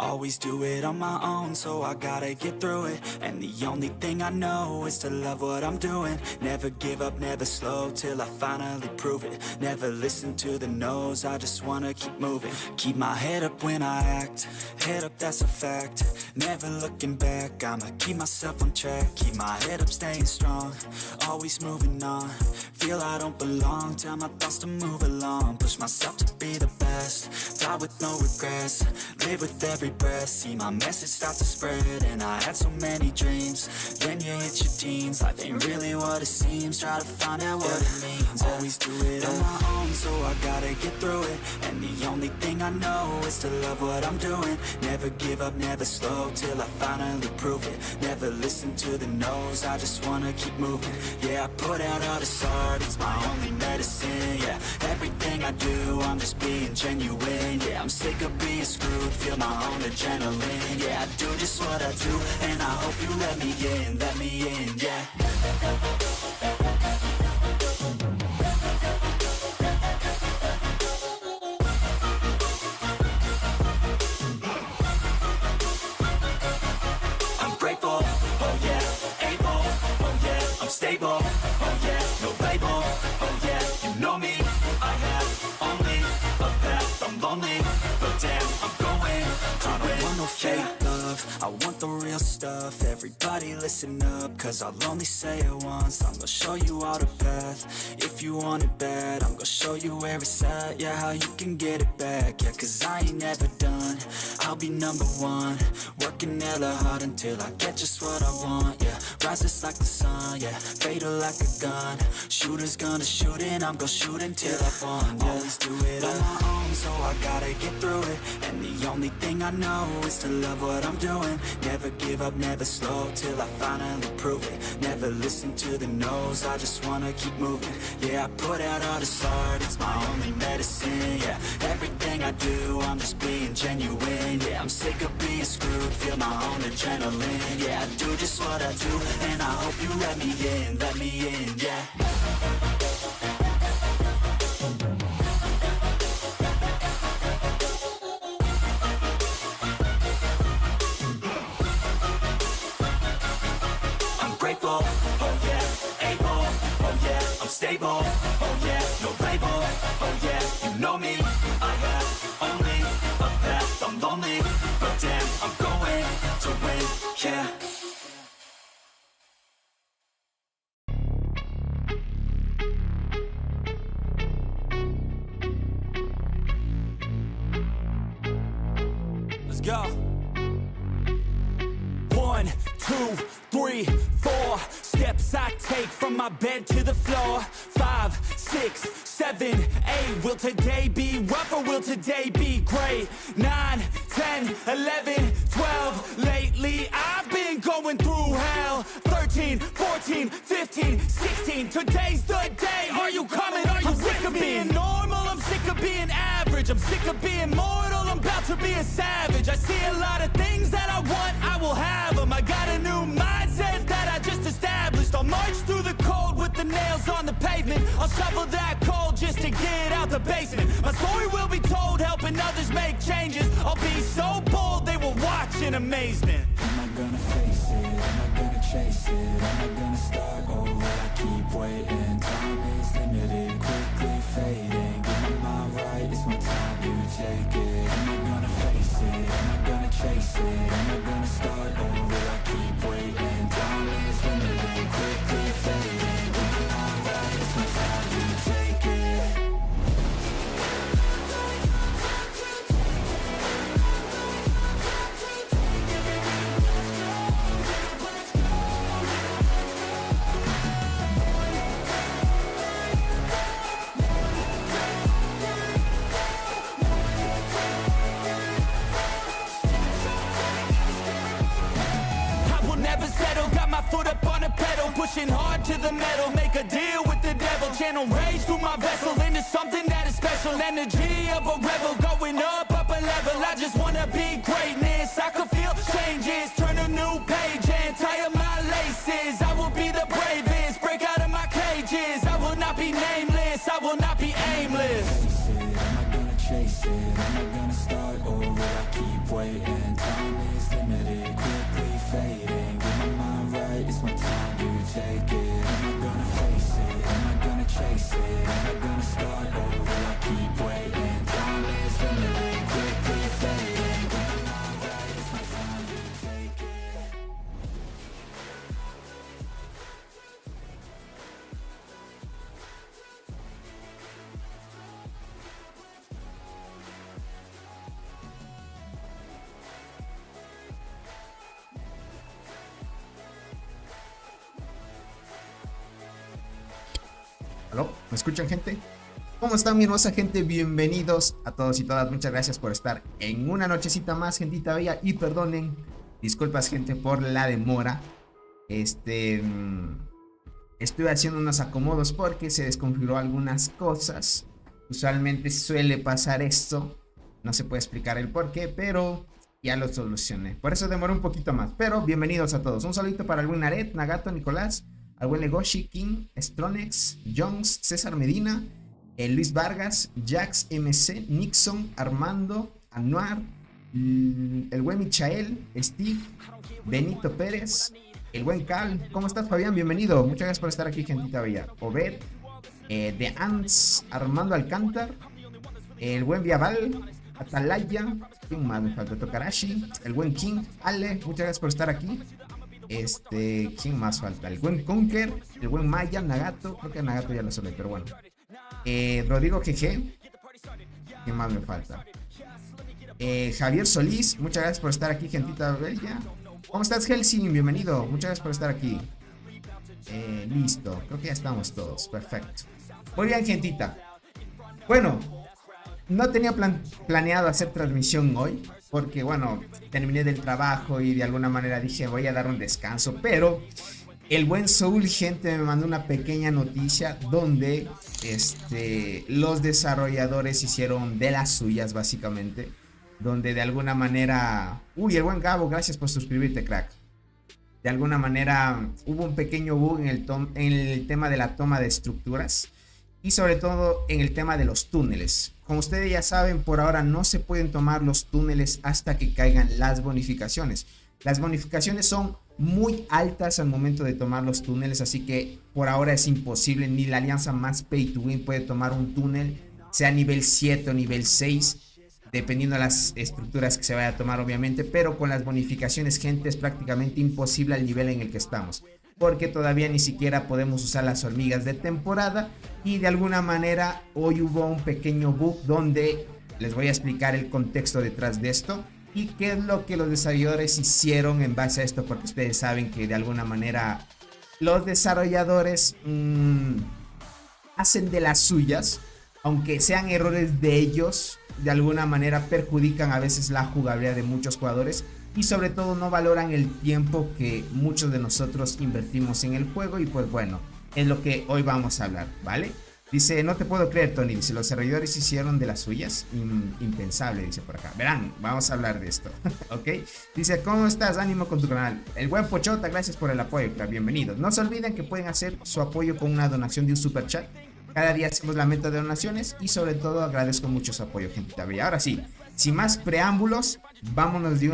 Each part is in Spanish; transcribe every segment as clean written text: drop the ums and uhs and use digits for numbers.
Always do it on my own, so I gotta get through it. And the only thing I know is to love what I'm doing. Never give up, never slow, till I finally prove it. Never listen to the no's, I just wanna keep moving. Keep my head up when I act, head up, that's a fact. Never looking back, I'ma keep myself on track. Keep my head up, staying strong, always moving on. Feel I don't belong, tell my thoughts to move along. Push myself to be the best, die with no regrets. Live with every breath, see my message start to spread. And I had so many dreams, then you hit your teens. Life ain't really what it seems, try to find out what it means. Always do it on my own, so I gotta get through it. And the only thing I know is to love what I'm doing. Never give up, never slow, till I finally prove it. Never listen to the no's, I just wanna keep moving. Yeah, I put out all this art, it's my only medicine. Yeah, everything I do, I'm just being genuine. Yeah, I'm sick of being screwed, feel my own adrenaline. Yeah, I do just what I do, and I hope you let me in, yeah. I'm grateful, oh yeah, able, oh yeah, I'm stable, oh yeah, no label, oh yeah, you know me, I have only a path, I'm lonely, but damn, I'm going to win. I don't want no fake love, I want the real stuff. Everybody listen up, cause I'll only say it once. I'm gonna show you all the path, if you want it bad. I'm gonna show you where it's at, yeah, how you can get it back. Yeah, cause I ain't never done, I'll be number one. Working hella hard until I get just what I want, yeah. Rises like the sun, yeah, fatal like a gun. Shooter's gonna shoot and I'm gonna shoot until I won, yeah. Always do it on my own, so I gotta get through it. And the only thing I know is to love what I'm doing. Never give up, never slow, till I finally prove it. Never listen to the no's, I just wanna keep moving. Yeah, I put out all this art, it's my only medicine. Yeah, everything I do, I'm just being genuine. Yeah, I'm sick of being screwed, feel my own adrenaline. Yeah, I do just what I do, and I hope you let me in, yeah. Grateful, oh yeah, able, oh yeah, I'm stable, oh yeah, no label, oh yeah, you know me, I have only a path, I'm lonely, but damn, I'm going to win, yeah. Let's go. 1, 2, 3, 4 steps I take from my bed to the floor. 5, 6, 7, 8. Will today be rough or will today be great? 9, 10, 11, 12. Lately I've been going through hell. 13, 14, 15, 16. Today's the day. Are you coming? Are you sick of being normal? I'm sick of being average. I'm sick of being mortal. I'm about to be a savage. I see a lot of things that I want, I will have them. I got a new mindset that I just established. I'll march through the cold with the nails on the pavement. I'll shovel that coal just to get out the basement. My story will be told, helping others make changes. I'll be so bold, they will watch in amazement. Am I gonna face it? Am I gonna chase it? Am I gonna start or will I keep waiting? Time is limited, quickly fading. Get my mind right, it's my time, you take it. Am I gonna face it? Am I gonna chase it? Am I gonna start or will I keep waiting? Time is limited, quickly fading. Get my mind right, it's my time, you take it. Foot up on the pedal, pushing hard to the metal. Make a deal with the devil, channel rage through my vessel into something that is special. Energy of a rebel, going up a level. I just wanna be greatness, I could feel changes. Turn a new page and tie up my laces. I will be the bravest, break out of my cages. I will not be nameless, I will not be aimless. Am I gonna chase it? Am I gonna start or will I keep waiting? ¿Aló? ¿Me escuchan, gente? ¿Cómo están, mi hermosa gente? Bienvenidos a todos y todas. Muchas gracias por estar en una nochecita más, gentita bella. Y perdonen, disculpas, gente, por la demora. Estuve haciendo unos acomodos porque se desconfiguró algunas cosas. Usualmente suele pasar esto. No se puede explicar el por qué, pero ya lo solucioné. Por eso demoró un poquito más. Pero bienvenidos a todos. Un saludito para el buen Naret, Nagato, Nicolás, al buen Legoshi, King, Stronex, Jones, César Medina, Luis Vargas, Jax MC, Nixon, Armando, Anuar, el buen Michael, Steve, Benito Pérez, el buen Cal. ¿Cómo estás, Fabián? Bienvenido. Muchas gracias por estar aquí, gentita bella. Obed, The Ants, Armando Alcántar, el buen Viaval, Atalaya, ¿quién más me falta? Tokarashi, el buen King, Ale, muchas gracias por estar aquí. ¿Quién más falta? El buen Conker, el buen Maya, Nagato, creo que Nagato ya lo sabe, pero bueno. Rodrigo GG, ¿quién más me falta? Javier Solís, muchas gracias por estar aquí, gentita bella. ¿Cómo estás, Helsing? Bienvenido, muchas gracias por estar aquí. Listo, creo que ya estamos todos, perfecto. Muy bien, gentita. Bueno, no tenía planeado hacer transmisión hoy, porque bueno, terminé del trabajo y de alguna manera dije voy a dar un descanso, pero el buen Soul, gente, me mandó una pequeña noticia donde los desarrolladores hicieron de las suyas, básicamente, donde de alguna manera... Uy, el buen Gabo, gracias por suscribirte, crack. De alguna manera hubo un pequeño bug en el tema de la toma de estructuras y sobre todo en el tema de los túneles. Como ustedes ya saben, por ahora no se pueden tomar los túneles hasta que caigan las bonificaciones. Las bonificaciones son muy altas al momento de tomar los túneles, así que por ahora es imposible. Ni la alianza más pay to win puede tomar un túnel, sea nivel 7 o nivel 6, dependiendo de las estructuras que se vaya a tomar, obviamente. Pero con las bonificaciones, gente, es prácticamente imposible al nivel en el que estamos, porque todavía ni siquiera podemos usar las hormigas de temporada. Y de alguna manera hoy hubo un pequeño bug donde les voy a explicar el contexto detrás de esto y qué es lo que los desarrolladores hicieron en base a esto, porque ustedes saben que de alguna manera los desarrolladores hacen de las suyas, aunque sean errores de ellos, de alguna manera perjudican a veces la jugabilidad de muchos jugadores y sobre todo no valoran el tiempo que muchos de nosotros invertimos en el juego. Y pues bueno, es lo que hoy vamos a hablar, ¿vale? Dice, no te puedo creer, Tony. Dice, los desarrolladores hicieron de las suyas. Impensable, dice por acá. Verán, vamos a hablar de esto, ¿ok? Dice, ¿cómo estás? Ánimo con tu canal. El buen Pochota, gracias por el apoyo, claro, bienvenidos. No se olviden que pueden hacer su apoyo con una donación de un super chat. Cada día hacemos la meta de donaciones y sobre todo agradezco mucho su apoyo, gente. Y ahora sí, sin más preámbulos, vámonos de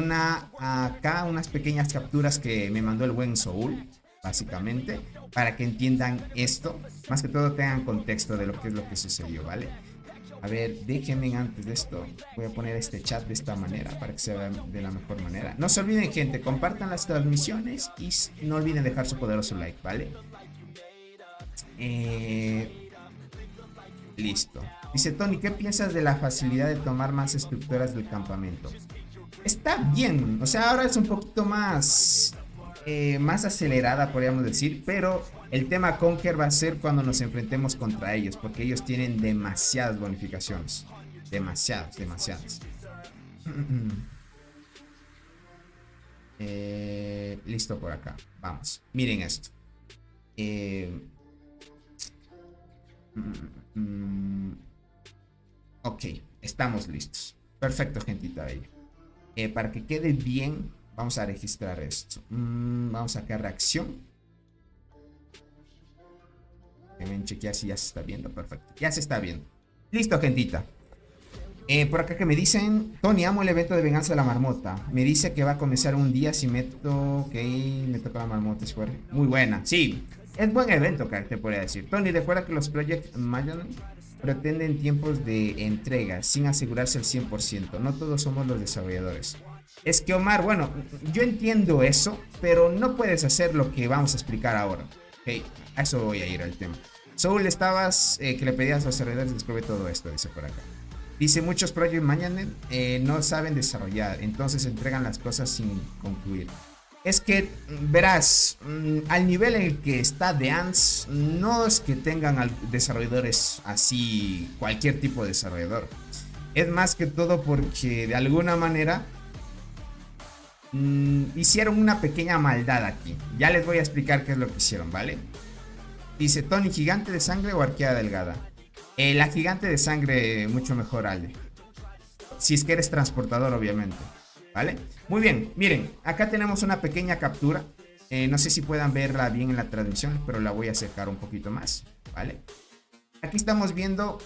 acá unas pequeñas capturas que me mandó el buen Soul, básicamente, para que entiendan esto, más que todo tengan contexto de lo que es lo que sucedió, ¿vale? A ver, déjenme antes de esto, voy a poner este chat de esta manera para que se vea de la mejor manera. No se olviden, gente, compartan las transmisiones y no olviden dejar su poderoso like, ¿vale? Listo. Dice Tony, ¿qué piensas de la facilidad de tomar más estructuras del campamento? Está bien, o sea, ahora es un poquito más acelerada, podríamos decir, pero el tema Conquer va a ser cuando nos enfrentemos contra ellos, porque ellos tienen demasiadas bonificaciones, demasiadas. Listo por acá, vamos, miren esto. Ok, estamos listos. Perfecto, gentita bella. Para que quede bien, vamos a registrar esto. Vamos a sacar reacción. Deben chequear si ya se está viendo. Perfecto, ya se está viendo. Listo, gentita. Por acá que me dicen, Tony, amo el evento de venganza de la marmota. Me dice que va a comenzar un día si meto. Ok, me toca la marmota. Muy buena, sí. Es buen evento, te podría decir. Tony, recuerda que los Project Mayan pretenden tiempos de entrega sin asegurarse al 100%. No todos somos los desarrolladores. Es que, Omar, bueno, yo entiendo eso, pero no puedes hacer lo que vamos a explicar ahora. Ok, a eso voy a ir al tema. Soul, estabas que le pedías a los desarrolladores descubre todo esto, dice por acá. Dice, muchos Project Mayan no saben desarrollar, entonces entregan las cosas sin concluir. es que, verás, al nivel en el que está The Ants, no es que tengan desarrolladores así, cualquier tipo de desarrollador. Es más que todo porque de alguna manera hicieron una pequeña maldad aquí. Ya les voy a explicar qué es lo que hicieron, ¿vale? Dice Tony, ¿gigante de sangre o arqueada delgada? La gigante de sangre, mucho mejor, Ale. Si es que eres transportador, obviamente. ¿Vale? Muy bien, miren, acá tenemos una pequeña captura. No sé si puedan verla bien en la transmisión, pero la voy a acercar un poquito más, ¿vale? Aquí estamos viendo,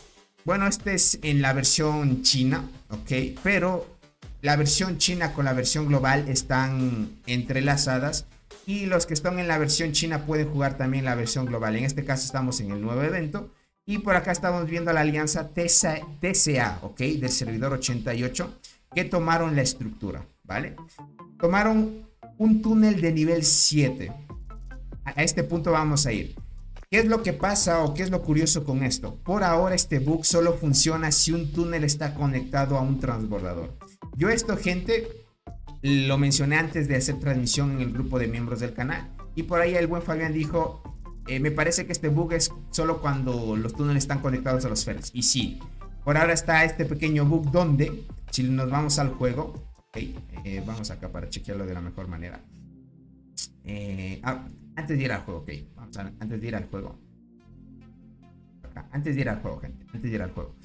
bueno, este es en la versión china, ¿ok? Pero la versión china con la versión global están entrelazadas. Y los que están en la versión china pueden jugar también la versión global. En este caso estamos en el nuevo evento. Y por acá estamos viendo la alianza TCA, ¿ok? Del servidor 88. Que tomaron la estructura, ¿vale? Tomaron un túnel de nivel 7. A este punto vamos a ir. ¿Qué es lo que pasa o qué es lo curioso con esto? Por ahora este bug solo funciona si un túnel está conectado a un transbordador. Yo esto, gente, lo mencioné antes de hacer transmisión en el grupo de miembros del canal. Y por ahí el buen Fabián dijo, me parece que este bug es solo cuando los túneles están conectados a los ferries. Y sí, por ahora está este pequeño bug donde... Si nos vamos al juego, okay, vamos acá para chequearlo de la mejor manera. Antes de ir al juego, ok. Antes de ir al juego. Acá, antes de ir al juego, gente. Antes de ir al juego.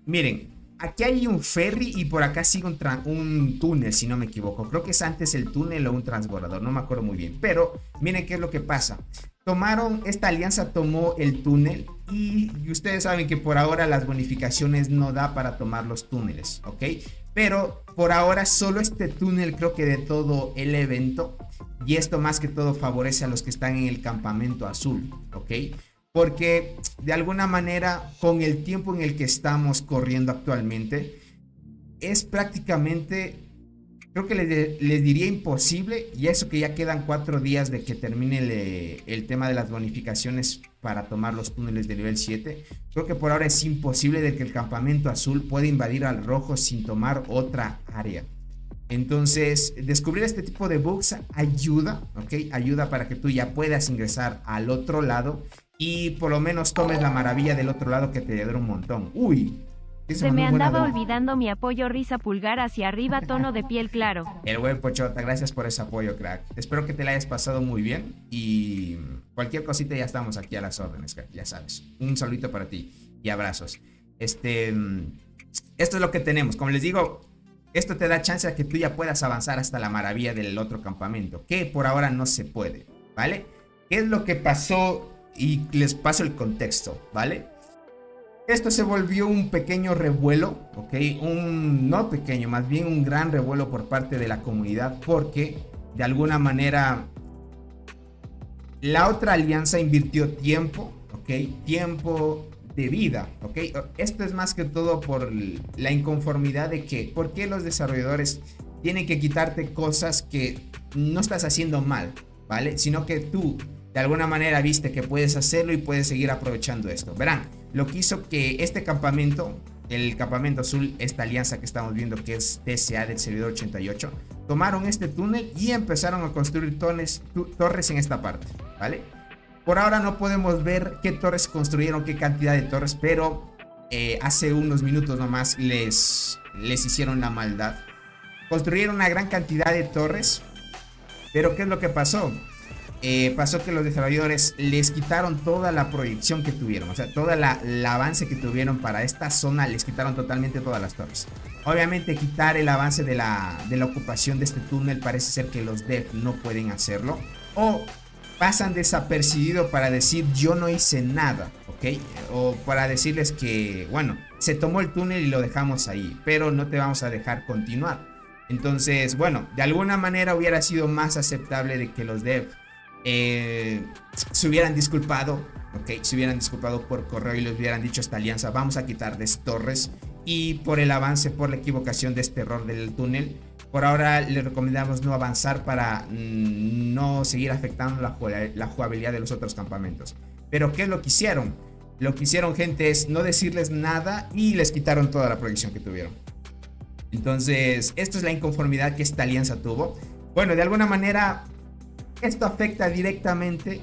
Miren, aquí hay un ferry y por acá sigue un túnel, si no me equivoco. Creo que es antes el túnel o un transbordador, no me acuerdo muy bien. Pero miren qué es lo que pasa. Esta alianza tomó el túnel y ustedes saben que por ahora las bonificaciones no da para tomar los túneles, ¿ok? Pero por ahora solo este túnel creo que de todo el evento, y esto más que todo favorece a los que están en el campamento azul, ¿ok? Porque de alguna manera con el tiempo en el que estamos corriendo actualmente es prácticamente... Creo que les diría imposible, y eso que ya quedan 4 días de que termine el tema de las bonificaciones para tomar los túneles de nivel 7. Creo que por ahora es imposible de que el campamento azul pueda invadir al rojo sin tomar otra área. Entonces, descubrir este tipo de bugs ayuda, ¿ok? Ayuda para que tú ya puedas ingresar al otro lado y por lo menos tomes la maravilla del otro lado que te ayudará un montón. ¡Uy! Se me andaba olvidando mi apoyo, risa pulgar hacia arriba, tono de piel claro. El buen Pochota, gracias por ese apoyo, crack. Espero que te la hayas pasado muy bien y cualquier cosita ya estamos aquí a las órdenes, crack, ya sabes. Un saludito para ti y abrazos. Esto es lo que tenemos. Como les digo, esto te da chance a que tú ya puedas avanzar hasta la maravilla del otro campamento, que por ahora no se puede, ¿vale? ¿Qué es lo que pasó? Y les paso el contexto, ¿vale? Esto se volvió un pequeño revuelo, ¿ok? No pequeño, más bien un gran revuelo por parte de la comunidad, porque de alguna manera la otra alianza invirtió tiempo, ¿ok? Tiempo de vida, ¿ok? Esto es más que todo por la inconformidad de que, ¿por qué los desarrolladores tienen que quitarte cosas que no estás haciendo mal, ¿vale? Sino que tú de alguna manera viste que puedes hacerlo y puedes seguir aprovechando esto. Verán, lo que hizo que este campamento, el campamento azul, esta alianza que estamos viendo que es TCA del servidor 88, tomaron este túnel y empezaron a construir torres en esta parte, ¿vale? Por ahora no podemos ver qué torres construyeron, qué cantidad de torres, pero hace unos minutos nomás les hicieron la maldad. Construyeron una gran cantidad de torres, pero ¿qué es lo que pasó? Pasó que los desarrolladores les quitaron toda la proyección que tuvieron, o sea, todo el avance que tuvieron para esta zona, les quitaron totalmente todas las torres. Obviamente quitar el avance de la ocupación de este túnel parece ser que los devs no pueden hacerlo, o pasan desapercibido para decir yo no hice nada, ¿ok? O para decirles que, bueno, se tomó el túnel y lo dejamos ahí, pero no te vamos a dejar continuar. Entonces, bueno, de alguna manera hubiera sido más aceptable de que los devs se hubieran disculpado, ¿ok? Se hubieran disculpado por correo y les hubieran dicho a esta alianza, vamos a quitarles torres, y por el avance, por la equivocación de este error del túnel, por ahora les recomendamos no avanzar para no seguir afectando la jugabilidad de los otros campamentos. Pero ¿qué es lo que hicieron? Lo que hicieron, gente, es no decirles nada y les quitaron toda la proyección que tuvieron. Entonces, esto es la inconformidad que esta alianza tuvo. bueno, de alguna manera esto afecta directamente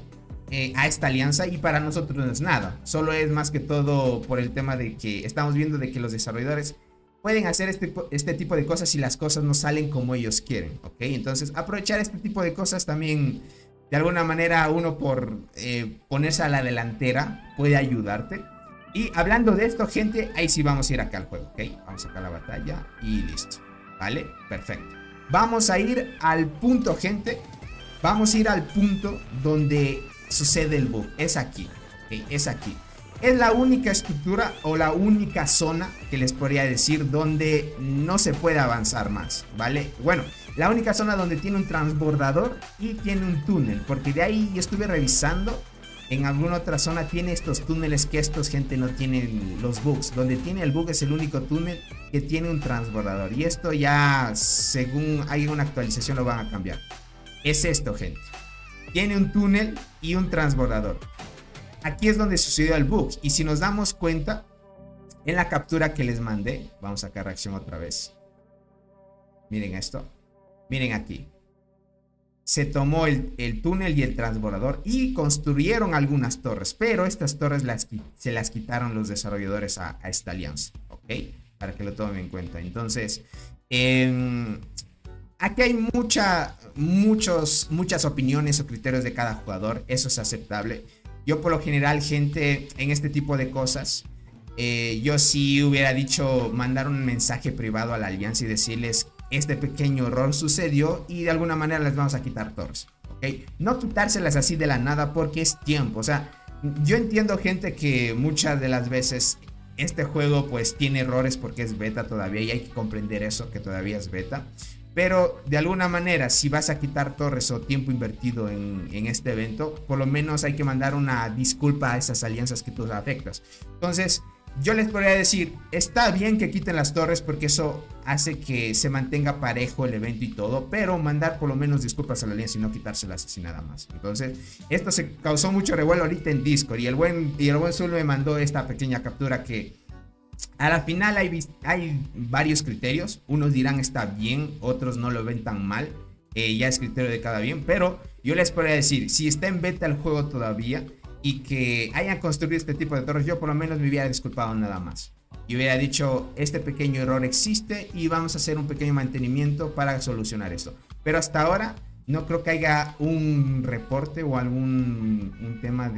a esta alianza y para nosotros no es nada. Solo es más que todo por el tema de que estamos viendo de que los desarrolladores pueden hacer este tipo de cosas si las cosas no salen como ellos quieren, ¿ok? Entonces aprovechar este tipo de cosas también, de alguna manera, uno por ponerse a la delantera puede ayudarte. Y hablando de esto, gente, ahí sí vamos a ir acá al juego, ¿ok? Vamos acá a la batalla y listo, ¿vale? Perfecto. Vamos a ir al punto, gente. Vamos a ir al punto donde sucede el bug. Es aquí, ¿ok? Es aquí. Es la única estructura o la única zona que les podría decir donde no se puede avanzar más, ¿vale? Bueno, la única zona donde tiene un transbordador y tiene un túnel, porque de ahí estuve revisando. En alguna otra zona tiene estos túneles que estos, gente, no tienen los bugs. Donde tiene el bug es el único túnel que tiene un transbordador. Y esto ya, según hay una actualización, lo van a cambiar. Es esto, gente. Tiene un túnel y un transbordador. Aquí es donde sucedió el bug. Y si nos damos cuenta, en la captura que les mandé, vamos a sacar reacción otra vez. Miren esto. Miren aquí. Se tomó el túnel y el transbordador y construyeron algunas torres. Pero estas torres se las quitaron los desarrolladores a esta alianza. ¿Ok? Para que lo tomen en cuenta. Entonces, aquí hay muchas opiniones o criterios de cada jugador. Eso es aceptable. Yo por lo general, gente, en este tipo de cosas, yo sí hubiera dicho mandar un mensaje privado a la alianza y decirles: este pequeño error sucedió y de alguna manera les vamos a quitar torres, ¿ok? No quitárselas así de la nada porque es tiempo. O sea, yo entiendo, gente, que muchas de las veces este juego pues tiene errores porque es beta todavía y hay que comprender eso, que todavía es beta. Pero de alguna manera, si vas a quitar torres o tiempo invertido en este evento, por lo menos hay que mandar una disculpa a esas alianzas que tú afectas. Entonces, yo les podría decir, está bien que quiten las torres porque eso hace que se mantenga parejo el evento y todo, pero mandar por lo menos disculpas a la alianza y no quitárselas así nada más. Entonces, esto se causó mucho revuelo ahorita en Discord y el buen Zul me mandó esta pequeña captura que a la final hay varios criterios. Unos dirán está bien, otros no lo ven tan mal. Ya es criterio de cada bien, pero yo les podría decir, si está en beta el juego todavía y que hayan construido este tipo de torres, yo por lo menos me hubiera disculpado nada más. Y hubiera dicho, este pequeño error existe y vamos a hacer un pequeño mantenimiento para solucionar esto. Pero hasta ahora no creo que haya un reporte o un tema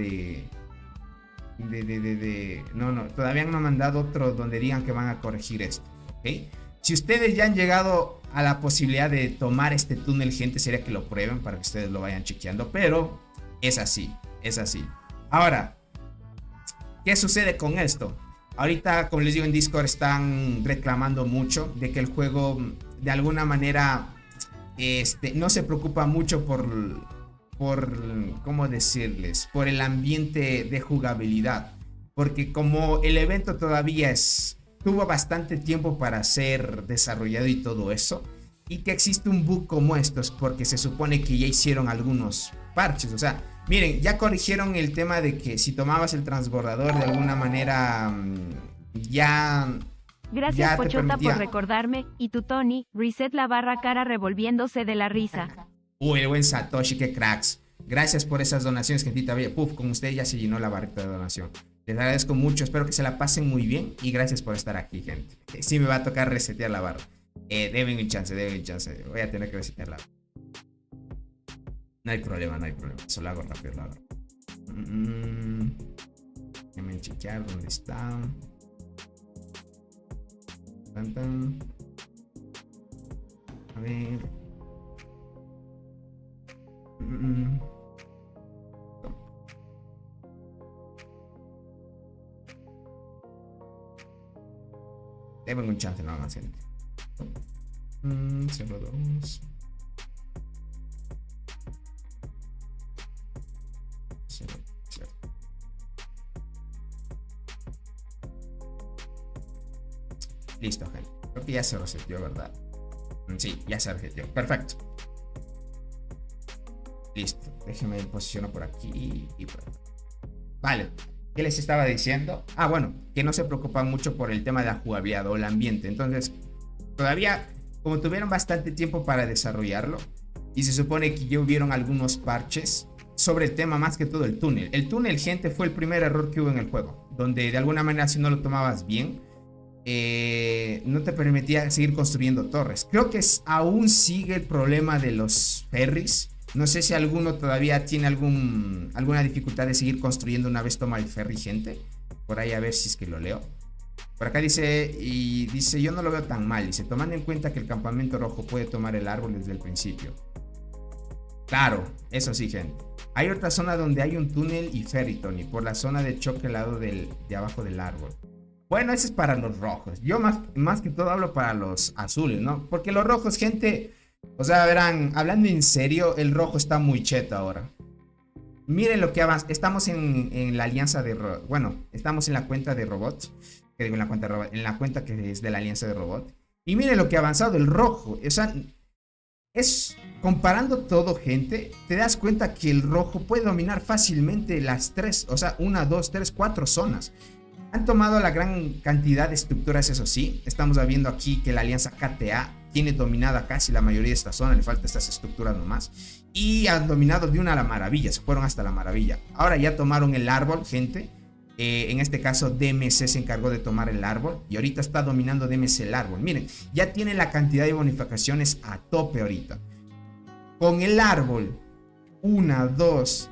no, todavía no han mandado otro donde digan que van a corregir esto, ¿ok? Si ustedes ya han llegado a la posibilidad de tomar este túnel, gente, sería que lo prueben para que ustedes lo vayan chequeando, pero es así, es así. Ahora, ¿qué sucede con esto? Ahorita, como les digo, en Discord están reclamando mucho de que el juego de alguna manera no se preocupa mucho por ¿cómo decirles? Por el ambiente de jugabilidad. Porque como el evento todavía tuvo bastante tiempo para ser desarrollado y todo eso, y que existe un bug como estos, porque se supone que ya hicieron algunos parches. O sea, miren, ya corrigieron el tema de que si tomabas el transbordador de alguna manera ya... Gracias, Pochota, por recordarme. Y tu Tony, reset la barra cara revolviéndose de la risa. Uy, el buen Satoshi, qué cracks. Gracias por esas donaciones, gentita bella. Puf, con usted ya se llenó la barrita de donación. Les agradezco mucho, espero que se la pasen muy bien. Y gracias por estar aquí, gente. Sí me va a tocar resetear la barra. Deben un chance. Voy a tener que resetearla. No hay problema. Eso lo hago rápido, lo hago. Déjenme chequear dónde está. A ver. Deben un chance, no hagan gente. 02. Listo, gente. Creo que ya se reseteó, ¿verdad? Sí, ya se reseteó. Perfecto. Listo. Déjenme posicionar por aquí y por aquí. Vale. ¿Qué les estaba diciendo? Ah, bueno, que no se preocupan mucho por el tema de la jugabilidad o el ambiente. Entonces, todavía, como tuvieron bastante tiempo para desarrollarlo, Y se supone que ya hubieron algunos parches sobre el tema, más que todo el túnel. El túnel, gente, fue el primer error que hubo en el juego, donde de alguna manera, si no lo tomabas bien, no te permitía seguir construyendo torres. Creo que aún sigue el problema de los ferries. No sé si alguno todavía tiene alguna dificultad de seguir construyendo una vez toma el ferry, gente. Por ahí a ver si es que lo leo. Por acá dice, yo no lo veo tan mal. Dice, tomando en cuenta que el campamento rojo puede tomar el árbol desde el principio. Claro, eso sí, gente. Hay otra zona donde hay un túnel y ferry, Tony, por la zona de choque al lado de abajo del árbol. Bueno, ese es para los rojos. Yo más que todo hablo para los azules, ¿no? Porque los rojos, gente, o sea, verán, hablando en serio, el rojo está muy cheto ahora. Miren lo que avanza. Estamos en la alianza de... Bueno, estamos en la cuenta de robot. Que digo, en la cuenta que es de la alianza de robot. Y miren lo que ha avanzado el rojo. O sea, comparando todo, gente, te das cuenta que el rojo puede dominar fácilmente las 3, o sea, 1, 2, 3, 4 zonas. Han tomado la gran cantidad de estructuras, eso sí. Estamos viendo aquí que la alianza KTA tiene dominada casi la mayoría de esta zona. Le faltan estas estructuras nomás. Y han dominado de una a la maravilla. Se fueron hasta la maravilla. Ahora ya tomaron el árbol, gente. En este caso DMC se encargó de tomar el árbol. Y ahorita está dominando DMC el árbol. Miren, ya tiene la cantidad de bonificaciones a tope ahorita. Con el árbol, 1, 2,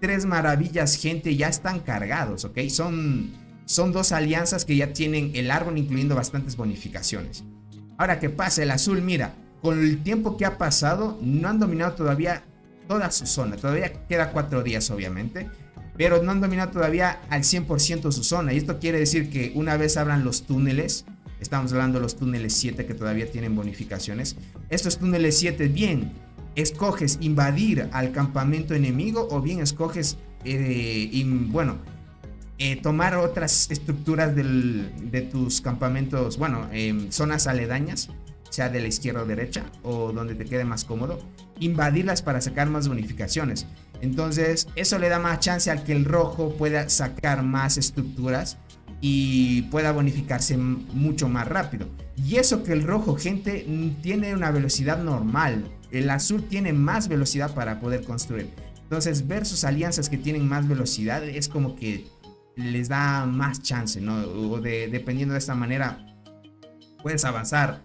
3 maravillas, gente, ya están cargados, ¿ok? Son 2 alianzas que ya tienen el árbol, incluyendo bastantes bonificaciones. Ahora, ¿qué pasa? El azul, mira, con el tiempo que ha pasado, no han dominado todavía toda su zona. Todavía queda 4 días, obviamente, pero no han dominado todavía al 100% su zona. Y esto quiere decir que una vez abran los túneles, estamos hablando de los túneles 7 que todavía tienen bonificaciones. Estos túneles 7, bien, escoges invadir al campamento enemigo o bien escoges, tomar otras estructuras de tus campamentos, zonas aledañas, sea de la izquierda o derecha, o donde te quede más cómodo, invadirlas para sacar más bonificaciones. Entonces, eso le da más chance al que el rojo pueda sacar más estructuras y pueda bonificarse mucho más rápido. Y eso que el rojo, gente, tiene una velocidad normal. El azul tiene más velocidad para poder construir. Entonces, ver sus alianzas que tienen más velocidad es como que les da más chance, ¿no? Dependiendo de esta manera, puedes avanzar.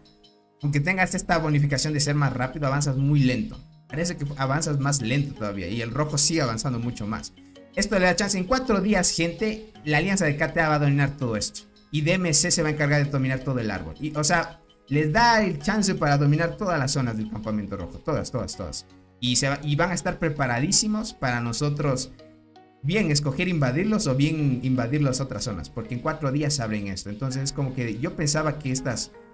Aunque tengas esta bonificación de ser más rápido, avanzas muy lento. Parece que avanzas más lento todavía. Y el rojo sigue avanzando mucho más. Esto le da chance. En 4 días, gente, la alianza de KTA va a dominar todo esto. Y DMC se va a encargar de dominar todo el árbol. Y, o sea, les da el chance para dominar todas las zonas del campamento rojo. Todas. Y van a estar preparadísimos para nosotros bien escoger invadirlos o bien invadir las otras zonas, porque en 4 días abren esto. Entonces es como que yo pensaba que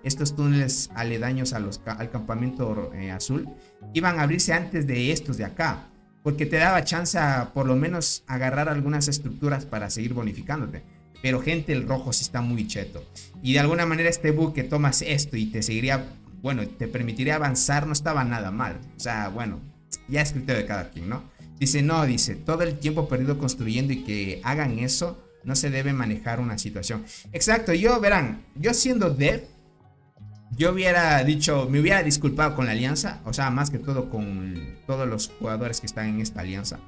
estos túneles aledaños al campamento azul iban a abrirse antes de estos de acá, porque te daba chance a por lo menos agarrar algunas estructuras para seguir bonificándote. Pero, gente, el rojo sí está muy cheto, y de alguna manera este bug que tomas esto y te permitiría avanzar, no estaba nada mal. O sea, bueno, ya es criterio de cada quien, ¿no? Dice, todo el tiempo perdido construyendo y que hagan eso, no se debe manejar una situación. Exacto, yo siendo dev, yo me hubiera disculpado con la alianza, o sea, más que todo con todos los jugadores que están en esta alianza,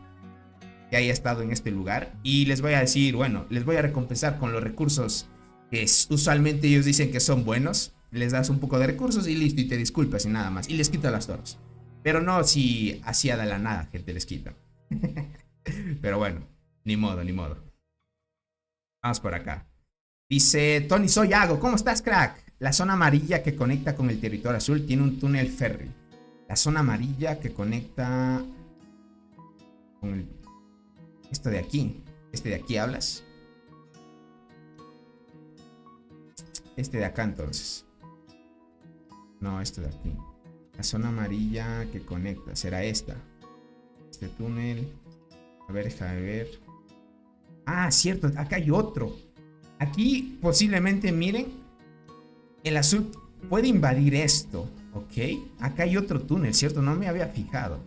que haya estado en este lugar, y les voy a decir, les voy a recompensar con los recursos que usualmente ellos dicen que son buenos. Les das un poco de recursos y listo, y te disculpas y nada más, y les quito las torres. Pero no si hacía de la nada que te les quitan. Pero bueno, ni modo. Vamos por acá. Dice Tony Soyago, ¿cómo estás, crack? La zona amarilla que conecta con el territorio azul tiene un túnel ferry. La zona amarilla que conecta con esto de aquí. ¿Este de aquí hablas? Este de acá, entonces. No, este de aquí. La zona amarilla que conecta, será esta. Este túnel. A ver, déjame ver. Ah, cierto, acá hay otro. Aquí posiblemente, miren, el azul puede invadir esto, ¿ok? Acá hay otro túnel, ¿cierto? No me había fijado.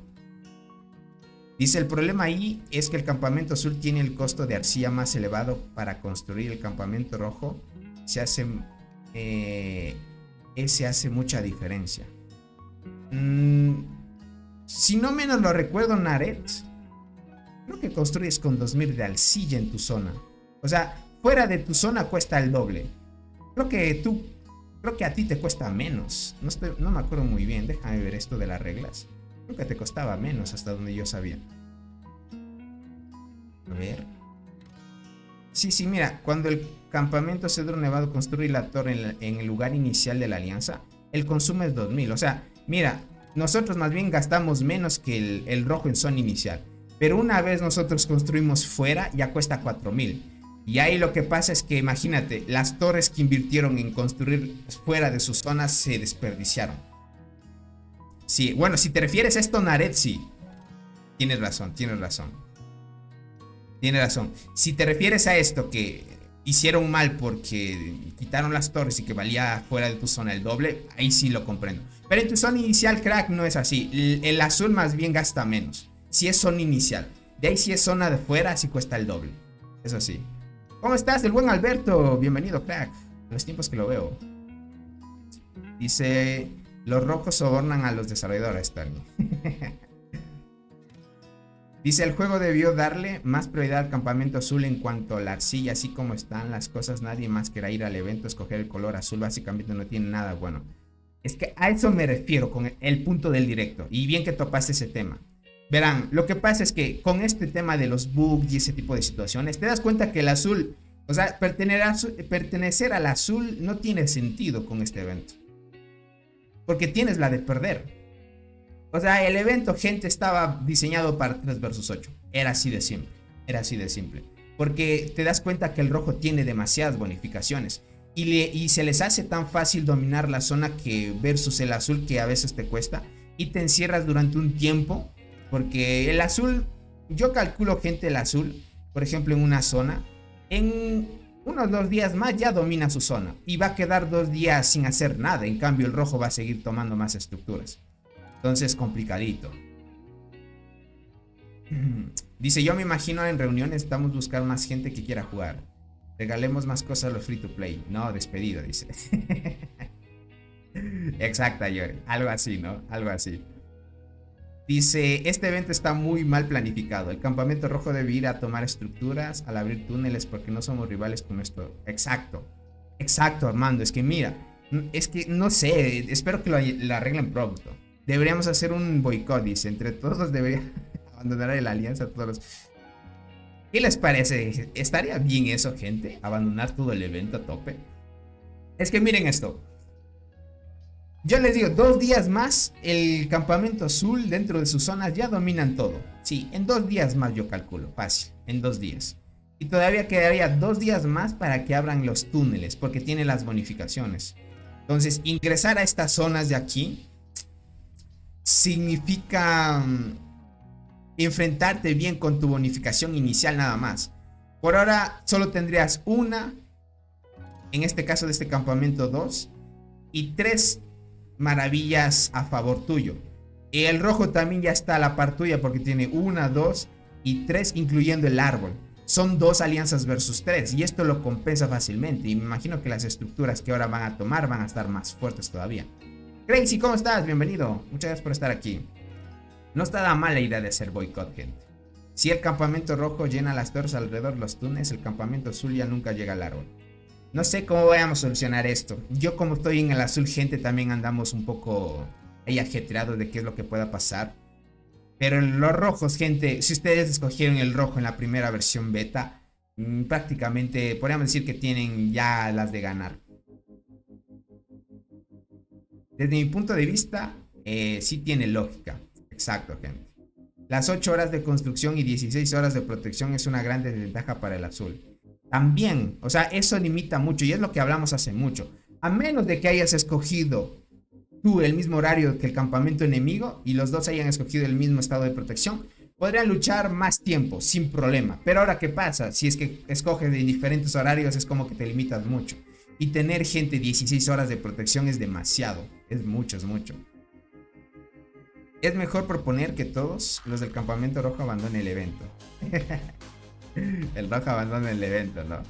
Dice, el problema ahí es que el campamento azul tiene el costo de arcilla más elevado para construir. El campamento rojo ese hace mucha diferencia. si no menos lo recuerdo, Naret, creo que construyes con 2000 de arcilla en tu zona. O sea, fuera de tu zona cuesta el doble. Creo que a ti te cuesta menos. No me acuerdo muy bien. Déjame ver esto de las reglas. Creo que te costaba menos hasta donde yo sabía. A ver. Sí, mira. Cuando el campamento Cedro Nevado construye la torre en el lugar inicial de la alianza, el consumo es 2000. O sea, mira, nosotros más bien gastamos menos que el rojo en zona inicial. Pero una vez nosotros construimos fuera, ya cuesta 4000. Y ahí lo que pasa es que, imagínate, las torres que invirtieron en construir fuera de sus zonas se desperdiciaron. Sí, bueno, si te refieres a esto, Naret, sí. Tienes razón. Si te refieres a esto, que hicieron mal porque quitaron las torres y que valía fuera de tu zona el doble, ahí sí lo comprendo. Pero en tu zona inicial, crack, no es así. El azul más bien gasta menos. Si es zona inicial. De ahí si es zona de fuera, sí cuesta el doble. Eso sí. ¿Cómo estás, el buen Alberto? Bienvenido, crack. En los tiempos que lo veo. Dice, los rojos sobornan a los desarrolladores, Tony. Dice, el juego debió darle más prioridad al campamento azul en cuanto a la arcilla, así como están las cosas. Nadie más querrá ir al evento, escoger el color azul. Básicamente no tiene nada bueno. Es que a eso me refiero con el punto del directo. Y bien que topaste ese tema. Verán, lo que pasa es que con este tema de los bugs y ese tipo de situaciones, te das cuenta que el azul, o sea, pertenecer al azul no tiene sentido con este evento. Porque tienes la de perder. O sea, el evento, gente, estaba diseñado para 3 versus 8. Era así de simple. Porque te das cuenta que el rojo tiene demasiadas bonificaciones. Y se les hace tan fácil dominar la zona que versus el azul, que a veces te cuesta. Y te encierras durante un tiempo. Porque el azul, yo calculo, gente, el azul, por ejemplo, en una zona, en unos 2 días más ya domina su zona. Y va a quedar 2 días sin hacer nada. En cambio, el rojo va a seguir tomando más estructuras. Entonces, complicadito. Dice, yo me imagino en reuniones estamos buscando más gente que quiera jugar. Regalemos más cosas a los free to play. No, despedido, dice. Exacto, Yori. Algo así, ¿no? Algo así. Dice, este evento está muy mal planificado. El campamento rojo debe ir a tomar estructuras, al abrir túneles, porque no somos rivales con esto. Exacto, Armando. Es que mira, es que no sé, espero que lo arreglen pronto. Deberíamos hacer un boicot, dice. Entre todos deberían abandonar la alianza. Todos los... ¿Qué les parece? ¿Estaría bien eso, gente? Abandonar todo el evento a tope. Es que miren esto. Yo les digo, 2 días más, el campamento azul dentro de sus zonas ya dominan todo. Sí, en 2 días más yo calculo, fácil, en 2 días. Y todavía quedaría 2 días más para que abran los túneles, porque tiene las bonificaciones. Entonces, ingresar a estas zonas de aquí significa enfrentarte bien con tu bonificación inicial nada más. Por ahora solo tendrías una, en este caso de este campamento 2, y 3 maravillas a favor tuyo. El rojo también ya está a la par tuya porque tiene 1, 2 y 3 incluyendo el árbol. Son 2 alianzas versus 3 y esto lo compensa fácilmente. Y me imagino que las estructuras que ahora van a tomar van a estar más fuertes todavía. Crazy, ¿cómo estás? Bienvenido. Muchas gracias por estar aquí. No está nada mala idea de hacer boicot, gente. Si el campamento rojo llena las torres alrededor de los túneles, el campamento azul ya nunca llega al árbol. No sé cómo vayamos a solucionar esto. Yo, como estoy en el azul, gente, también andamos un poco ahí ajetreados de qué es lo que pueda pasar. Pero en los rojos, gente, si ustedes escogieron el rojo en la primera versión beta, prácticamente podríamos decir que tienen ya las de ganar. Desde mi punto de vista, sí tiene lógica. Exacto, gente. Las 8 horas de construcción y 16 horas de protección es una gran desventaja para el azul. También, o sea, eso limita mucho y es lo que hablamos hace mucho. A menos de que hayas escogido tú el mismo horario que el campamento enemigo y los dos hayan escogido el mismo estado de protección, podrían luchar más tiempo sin problema. Pero ahora, ¿qué pasa? Si es que escoges de diferentes horarios, es como que te limitas mucho. Y tener, gente, 16 horas de protección es demasiado. Es mucho, es mucho. Es mejor proponer que todos los del campamento rojo abandonen el evento. El rojo abandona el evento, ¿no?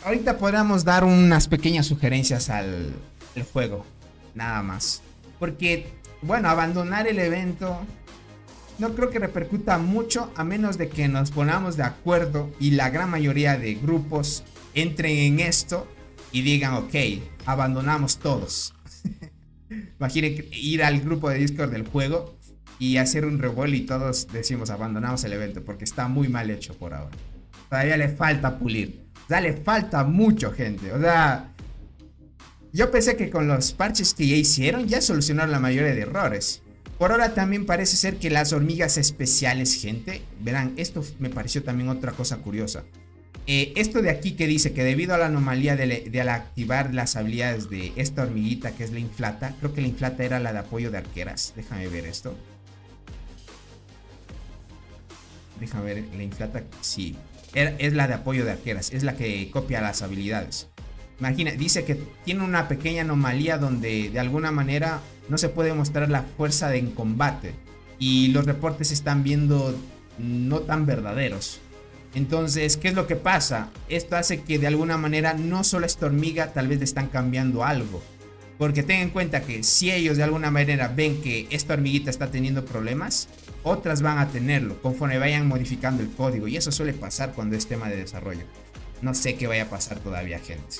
Ahorita podríamos dar unas pequeñas sugerencias al juego. Nada más. Porque bueno, abandonar el evento no creo que repercuta mucho, a menos de que nos ponamos de acuerdo y la gran mayoría de grupos entren en esto y digan, ok, abandonamos todos. Imaginen ir al grupo de Discord del juego y hacer un revuelo y todos decimos abandonamos el evento porque está muy mal hecho por ahora. Todavía le falta pulir. O sea, le falta mucho, gente. O sea, yo pensé que con los parches que ya hicieron ya solucionaron la mayoría de errores. Por ahora también parece ser que las hormigas especiales, gente, verán, esto me pareció también otra cosa curiosa. Esto de aquí que dice que debido a la anomalía de al activar las habilidades de esta hormiguita que es la inflata, creo que la inflata era la de apoyo de arqueras. Déjame ver esto. Déjame ver, la inflata, sí, es la de apoyo de arqueras, es la que copia las habilidades. Imagina, dice que tiene una pequeña anomalía donde de alguna manera no se puede mostrar la fuerza en combate y los reportes se están viendo no tan verdaderos. Entonces, ¿qué es lo que pasa? Esto hace que de alguna manera no solo esta hormiga tal vez le están cambiando algo. Porque ten en cuenta que si ellos de alguna manera ven que esta hormiguita está teniendo problemas, otras van a tenerlo conforme vayan modificando el código. Y eso suele pasar cuando es tema de desarrollo. No sé qué vaya a pasar todavía, gente.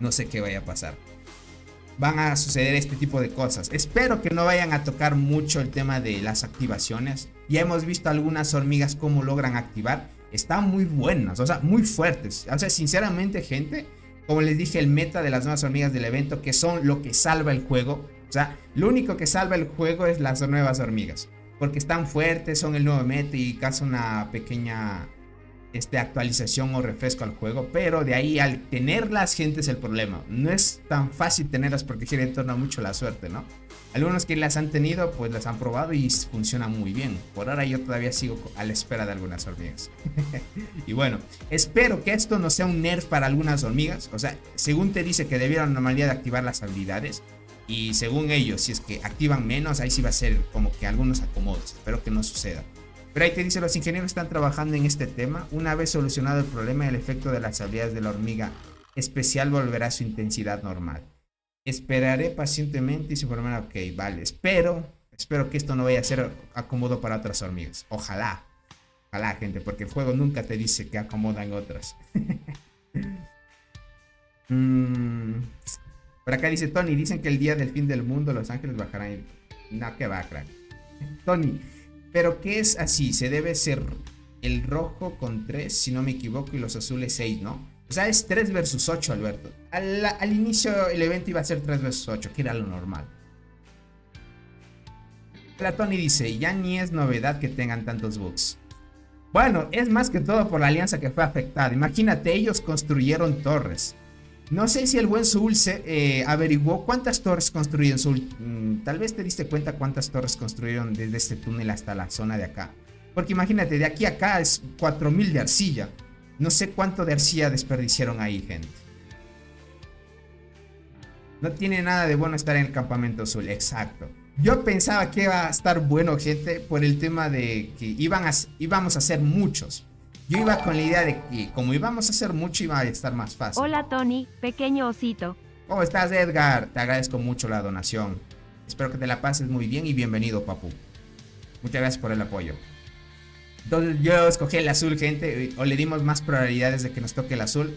No sé qué vaya a pasar. Van a suceder este tipo de cosas. Espero que no vayan a tocar mucho el tema de las activaciones. Ya hemos visto algunas hormigas cómo logran activar. Están muy buenas, o sea, muy fuertes. O sea, sinceramente, gente, como les dije, el meta de las nuevas hormigas del evento, que son lo que salva el juego. O sea, lo único que salva el juego es las nuevas hormigas. Porque están fuertes, son el nuevo meta y causa una pequeña actualización o refresco al juego. Pero de ahí al tenerlas, gente, es el problema. No es tan fácil tenerlas porque gira en torno a mucho la suerte, ¿no? Algunos que las han tenido, pues las han probado y funcionan muy bien. Por ahora yo todavía sigo a la espera de algunas hormigas. Y bueno, espero que esto no sea un nerf para algunas hormigas. O sea, según te dice que debieron normalidad de activar las habilidades. Y según ellos, si es que activan menos, ahí sí va a ser como que algunos acomodos. Espero que no suceda. Pero ahí te dice, los ingenieros están trabajando en este tema. Una vez solucionado el problema, el efecto de las habilidades de la hormiga especial volverá a su intensidad normal. Esperaré pacientemente y se formará. Ok, vale. Espero que esto no vaya a ser acomodo para otras hormigas. Ojalá. Ojalá, gente, porque el juego nunca te dice que acomodan otras. Por acá dice Tony, dicen que el día del fin del mundo los ángeles bajarán. No, que va, crack. Tony, pero ¿qué es así? Se debe ser el rojo con 3, si no me equivoco, y los azules 6, ¿no? O sea, es 3 versus 8, Alberto. Al inicio el evento iba a ser 3 versus 8, que era lo normal. Tony dice, ya ni es novedad que tengan tantos bugs. Bueno, es más que todo por la alianza que fue afectada. Imagínate, ellos construyeron torres. No sé si el buen Soul se averiguó cuántas torres construyeron. Soul, tal vez te diste cuenta cuántas torres construyeron desde este túnel hasta la zona de acá. Porque imagínate, de aquí a acá es 4000 de arcilla. No sé cuánto de arcilla desperdiciaron ahí, gente. No tiene nada de bueno estar en el campamento azul, exacto. Yo pensaba que iba a estar bueno, gente, por el tema de que íbamos a hacer muchos. Yo iba con la idea de que como íbamos a hacer mucho iba a estar más fácil. Hola Tony, pequeño osito. ¿Cómo estás, Edgar? Te agradezco mucho la donación. Espero que te la pases muy bien y bienvenido, papu. Muchas gracias por el apoyo. Entonces yo escogí el azul, gente, o le dimos más probabilidades de que nos toque el azul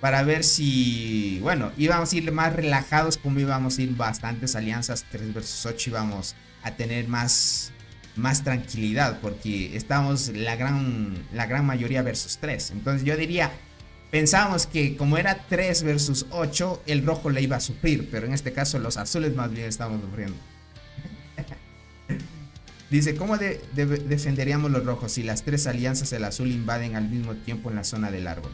para ver si, bueno, íbamos a ir más relajados, como íbamos a ir bastantes alianzas 3 versus 8, íbamos a tener más tranquilidad, porque estábamos la gran mayoría versus 3. Entonces yo diría, pensábamos que como era 3 versus 8, el rojo le iba a sufrir, pero en este caso los azules más bien estaban sufriendo. Dice, ¿cómo defenderíamos los rojos si las 3 alianzas del azul invaden al mismo tiempo en la zona del árbol?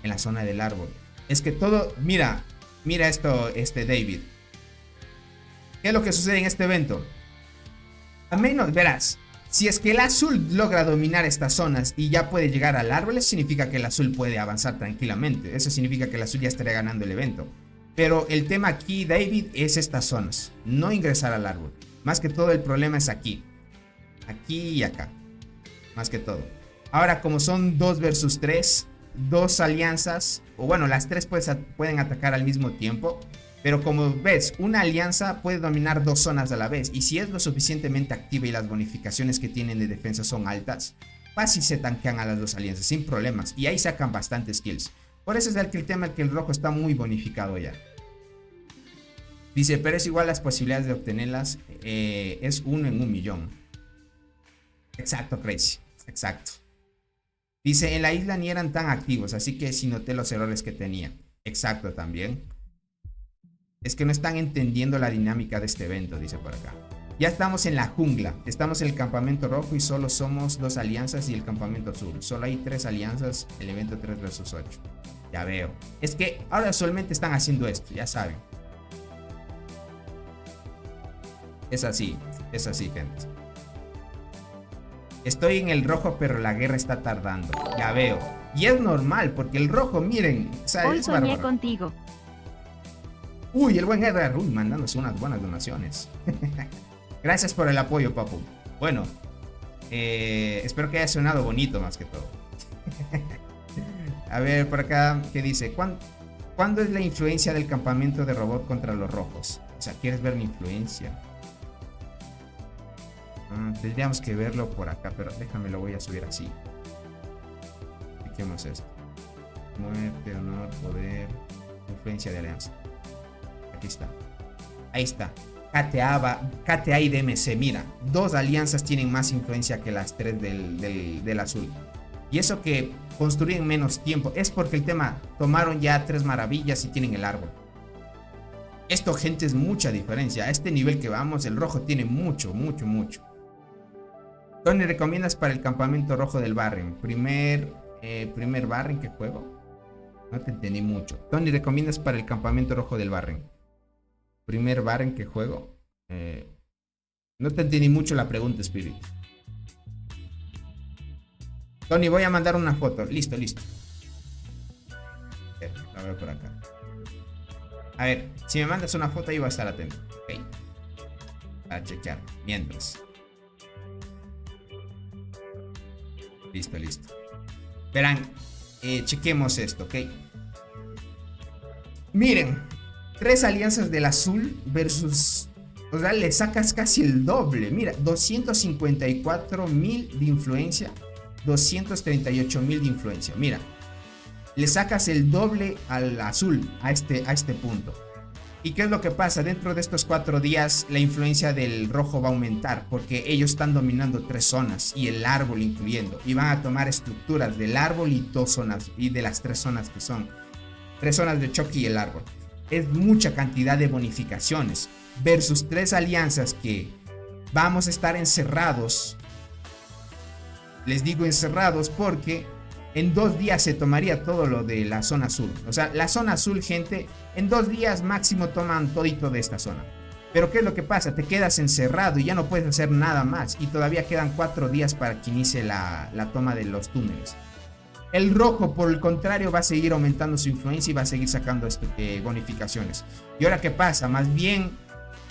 En la zona del árbol. Es que todo, mira esto, David. ¿Qué es lo que sucede en este evento? A menos, verás, si es que el azul logra dominar estas zonas y ya puede llegar al árbol, eso significa que el azul puede avanzar tranquilamente. Eso significa que el azul ya estaría ganando el evento. Pero el tema aquí, David, es estas zonas. No ingresar al árbol. Más que todo el problema es aquí. Aquí y acá. Más que todo. Ahora, como son 2 versus 3, 2 alianzas, o bueno, las 3 pueden atacar al mismo tiempo. Pero como ves, una alianza puede dominar 2 zonas a la vez. Y si es lo suficientemente activa y las bonificaciones que tienen de defensa son altas, fácil se tanquean a las 2 alianzas sin problemas. Y ahí sacan bastantes kills. Por eso es el tema que el rojo está muy bonificado ya. Dice, pero es igual las posibilidades de obtenerlas. Es 1 en 1.000.000. Exacto, Crazy. Exacto. Dice, en la isla ni eran tan activos, así que sí noté los errores que tenía. Exacto, también. Es que no están entendiendo la dinámica de este evento, dice por acá. Ya estamos en la jungla. Estamos en el campamento rojo y solo somos 2 alianzas y el campamento azul. Solo hay 3 alianzas, el evento 3 versus 8. Ya veo. Es que ahora solamente están haciendo esto, ya saben. Es así, gente. Estoy en el rojo, pero la guerra está tardando. Ya veo. Y es normal, porque el rojo, miren, o sea, hoy es soñé bárbaro. contigo. Uy, el buen Edgar Ruiz mandándose unas buenas donaciones. Gracias por el apoyo, papu. Bueno, espero que haya sonado bonito más que todo. A ver, por acá, ¿qué dice? ¿Cuándo es la influencia del campamento de robot contra los rojos? O sea, ¿quieres ver mi influencia? Tendríamos que verlo por acá, pero déjame, lo voy a subir así. Expliquemos esto. Muerte, honor, poder, influencia de alianza. Aquí está. Ahí está. KTA y DMC. Mira, 2 alianzas tienen más influencia que las 3 del azul. Y eso que construyen menos tiempo es porque el tema tomaron ya 3 maravillas y tienen el árbol. Esto, gente, es mucha diferencia. A este nivel que vamos, el rojo tiene mucho. Tony, ¿recomiendas para el campamento rojo del Barren? Primer Barren que juego. No te entendí mucho. Tony, ¿recomiendas para el campamento rojo del Barren? Primer Barren que juego. No te entendí mucho la pregunta, Spirit. Tony, voy a mandar una foto. Listo. La veo por acá. A ver, si me mandas una foto ahí voy a estar atento. Ok. Para chequear. Mientras. Listo. Verán, chequemos esto, ok. Miren, 3 alianzas del azul versus... O sea, le sacas casi el doble. Mira, 254.000 de influencia, 238.000 de influencia. Mira, le sacas el doble al azul a este punto. ¿Y qué es lo que pasa? Dentro de estos 4 días la influencia del rojo va a aumentar porque ellos están dominando 3 zonas y el árbol incluyendo. Y van a tomar estructuras del árbol y 2 zonas y de las 3 zonas que son 3 zonas de choque y el árbol. Es mucha cantidad de bonificaciones versus 3 alianzas que vamos a estar encerrados. Les digo encerrados porque en 2 días se tomaría todo lo de la zona azul. O sea, la zona azul, gente, en 2 días máximo toman todito de esta zona. Pero ¿qué es lo que pasa? Te quedas encerrado y ya no puedes hacer nada más. Y todavía quedan 4 días para que inicie la toma de los túneles. El rojo, por el contrario, va a seguir aumentando su influencia y va a seguir sacando bonificaciones. ¿Y ahora qué pasa? Más bien,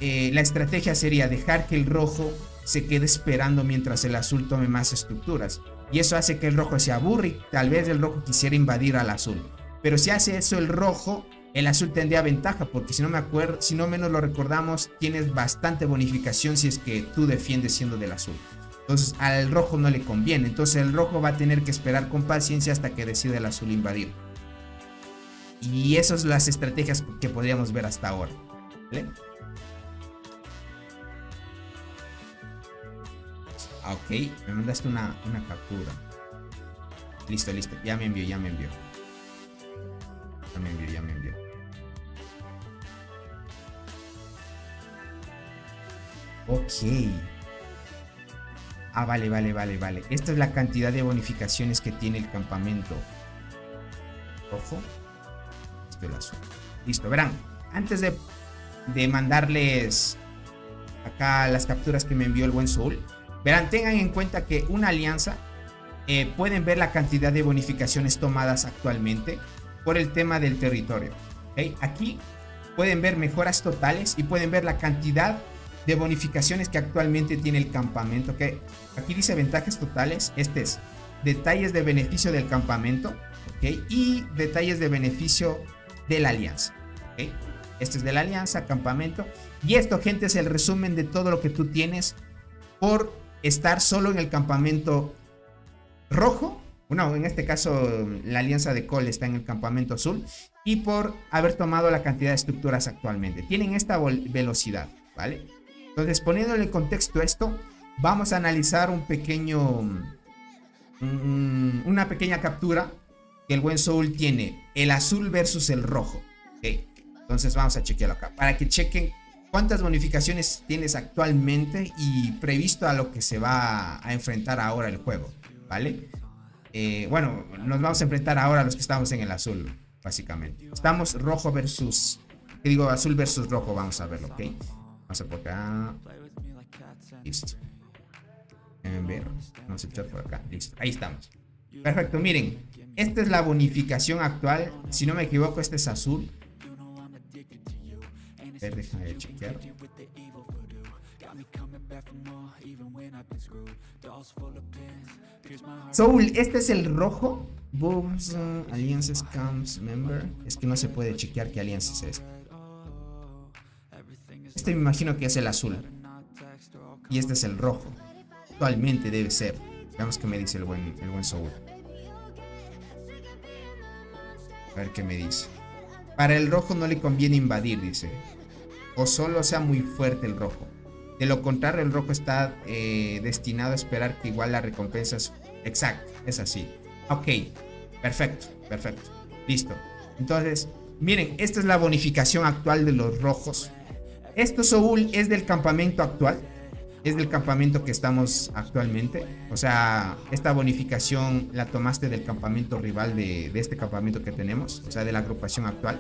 la estrategia sería dejar que el rojo se quede esperando mientras el azul tome más estructuras. Y eso hace que el rojo se aburra y tal vez el rojo quisiera invadir al azul. Pero si hace eso el rojo, el azul tendría ventaja porque si no menos lo recordamos, tienes bastante bonificación si es que tú defiendes siendo del azul. Entonces al rojo no le conviene. Entonces el rojo va a tener que esperar con paciencia hasta que decida el azul invadir. Y esas son las estrategias que podríamos ver hasta ahora. ¿Vale? Ok, me mandaste una captura. Listo, ya me envió. Ok. Ah, vale. Esta es la cantidad de bonificaciones que tiene el campamento rojo. Esto es el azul. Listo, verán. Antes de mandarles acá las capturas que me envió el buen Soul, verán, tengan en cuenta que una alianza pueden ver la cantidad de bonificaciones tomadas actualmente por el tema del territorio. ¿Okay? Aquí pueden ver mejoras totales y pueden ver la cantidad de bonificaciones que actualmente tiene el campamento. ¿Okay? Aquí dice ventajas totales. Este es detalles de beneficio del campamento, ¿okay? Y detalles de beneficio de la alianza. ¿Okay? Este es de la alianza, campamento. Y esto, gente, es el resumen de todo lo que tú tienes por estar solo en el campamento rojo. Bueno, en este caso la alianza de Cole está en el campamento azul. Y por haber tomado la cantidad de estructuras actualmente. Tienen esta velocidad, ¿vale? Entonces, poniéndole en contexto esto, vamos a analizar un pequeño... una pequeña captura que el buen Soul tiene. El azul versus el rojo. ¿Okay? Entonces vamos a chequearlo acá. Para que chequen cuántas bonificaciones tienes actualmente y previsto a lo que se va a enfrentar ahora el juego, ¿vale? Bueno, nos vamos a enfrentar ahora a los que estamos en el azul, básicamente. Estamos rojo versus... ¿Qué digo? Azul versus rojo, vamos a verlo, ¿ok? Vamos a por acá. Listo. Ver, vamos a echar por acá. Listo, ahí estamos. Perfecto, miren. Esta es la bonificación actual. Si no me equivoco, este es azul. A ver, déjame chequear. Soul, este es el rojo. Boobs, Alliances, Camps, Member. Es que no se puede chequear qué alianza es esta. Este me imagino que es el azul. Y este es el rojo. Actualmente debe ser. Veamos qué me dice el buen Soul. A ver qué me dice. Para el rojo no le conviene invadir, dice. O solo sea muy fuerte el rojo. De lo contrario, el rojo está destinado a esperar que igual la recompensa es... Exacto, es así. Ok, perfecto, perfecto. Listo. Entonces, miren, esta es la bonificación actual de los rojos. Esto, Soul, es del campamento actual. Es del campamento que estamos actualmente. O sea, esta bonificación la tomaste del campamento rival de este campamento que tenemos. O sea, de la agrupación actual.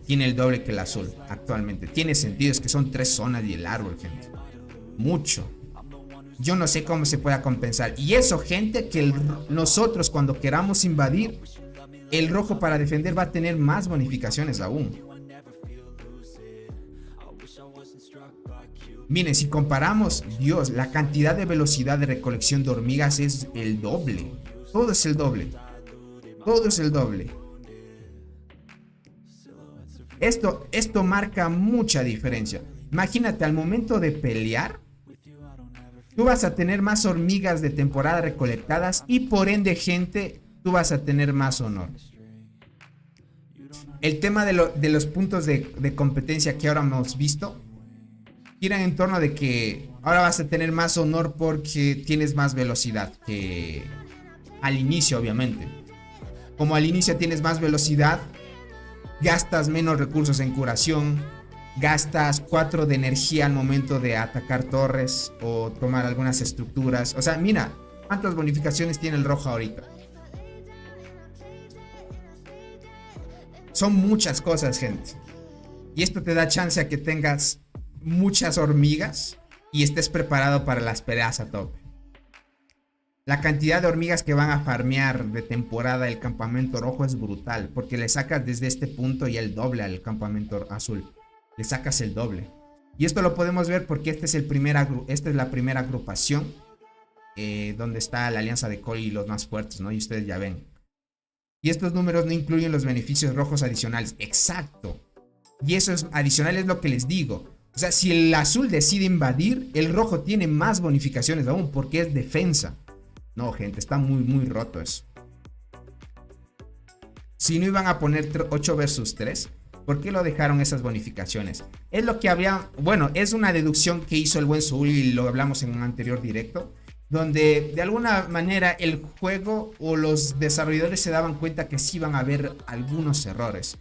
Tiene el doble que el azul actualmente. Tiene sentido, es que son 3 zonas y el árbol, gente. Mucho. Yo no sé cómo se pueda compensar. Y eso, gente, que nosotros cuando queramos invadir, el rojo para defender va a tener más bonificaciones aún. Miren, si comparamos, Dios, la cantidad de velocidad de recolección de hormigas es el doble. Todo es el doble. Todo es el doble. Esto marca mucha diferencia. Imagínate, al momento de pelear, tú vas a tener más hormigas de temporada recolectadas y por ende, gente, tú vas a tener más honor. El tema de los puntos de competencia que ahora hemos visto giran en torno de que ahora vas a tener más honor porque tienes más velocidad que al inicio, obviamente. Como al inicio tienes más velocidad, gastas menos recursos en curación, gastas 4 de energía al momento de atacar torres o tomar algunas estructuras. O sea, mira cuántas bonificaciones tiene el rojo ahorita. Son muchas cosas, gente. Y esto te da chance a que tengas muchas hormigas y estés preparado para las peleas a tope. La cantidad de hormigas que van a farmear de temporada el campamento rojo es brutal, porque le sacas desde este punto y el doble al campamento azul. Le sacas el doble. Y esto lo podemos ver porque esta es la primera agrupación donde está la alianza de Cole y los más fuertes, ¿no? Y ustedes ya ven. Y estos números no incluyen los beneficios rojos adicionales. Exacto. Y eso es adicional, es lo que les digo. O sea, si el azul decide invadir, el rojo tiene más bonificaciones aún porque es defensa. No, gente, está muy roto eso. Si no iban a poner 8 versus 3, ¿por qué lo dejaron esas bonificaciones? Es lo que había... Bueno, es una deducción que hizo el buen Soul y lo hablamos en un anterior directo, donde de alguna manera el juego o los desarrolladores se daban cuenta que sí iban a haber algunos errores.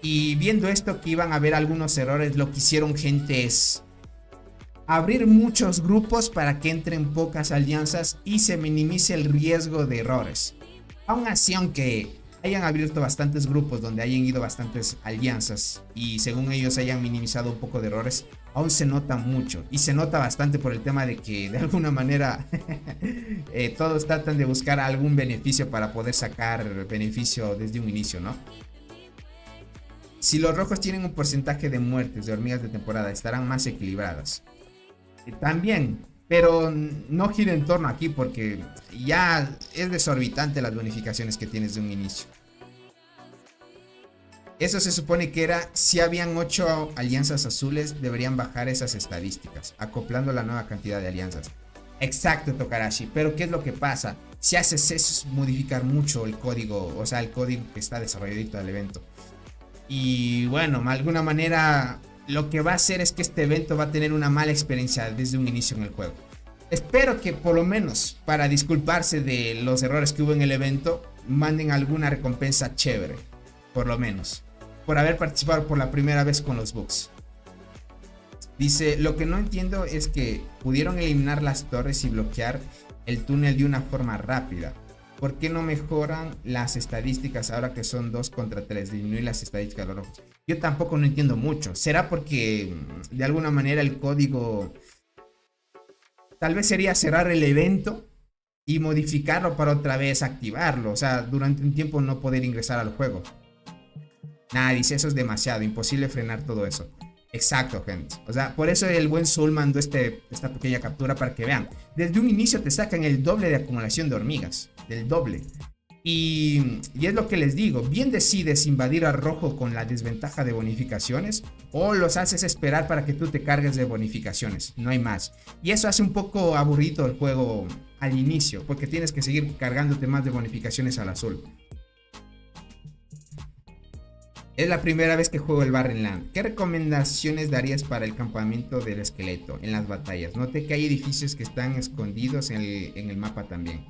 Y viendo esto que iban a haber algunos errores, lo que hicieron, gente, es abrir muchos grupos para que entren pocas alianzas y se minimice el riesgo de errores. Aún así, aunque hayan abierto bastantes grupos donde hayan ido bastantes alianzas y según ellos hayan minimizado un poco de errores, aún se nota mucho. Y se nota bastante por el tema de que de alguna manera todos tratan de buscar algún beneficio para poder sacar beneficio desde un inicio, ¿no? Si los rojos tienen un porcentaje de muertes de hormigas de temporada, estarán más equilibradas. También, pero no gira en torno aquí porque ya es desorbitante las bonificaciones que tienes de un inicio. Eso se supone que era, si habían 8 alianzas azules, deberían bajar esas estadísticas, acoplando la nueva cantidad de alianzas. Exacto, Tokarashi, pero ¿qué es lo que pasa? Si haces eso es modificar mucho el código, o sea, el código que está desarrolladito del evento. Y bueno, de alguna manera lo que va a hacer es que este evento va a tener una mala experiencia desde un inicio en el juego. Espero que por lo menos para disculparse de los errores que hubo en el evento, manden alguna recompensa chévere, por lo menos, por haber participado por la primera vez con los bugs. Dice, lo que no entiendo es que pudieron eliminar las torres y bloquear el túnel de una forma rápida. ¿Por qué no mejoran las estadísticas ahora que son 2 contra 3? Disminuir las estadísticas de los rojos. Yo tampoco no entiendo mucho. ¿Será porque de alguna manera el código... Tal vez sería cerrar el evento y modificarlo para otra vez activarlo? O sea, durante un tiempo no poder ingresar al juego. Nada, dice, eso es demasiado. Imposible frenar todo eso. Exacto, gente. O sea, por eso el buen Soul mandó esta pequeña captura para que vean. Desde un inicio te sacan el doble de acumulación de hormigas. Del doble. Y es lo que les digo. Bien decides invadir a rojo con la desventaja de bonificaciones, o los haces esperar para que tú te cargues de bonificaciones. No hay más. Y eso hace un poco aburrido el juego al inicio, porque tienes que seguir cargándote más de bonificaciones al azul. Es la primera vez que juego el Barren Land. ¿Qué recomendaciones darías para el campamento del esqueleto en las batallas? Noté que hay edificios que están escondidos en el mapa también.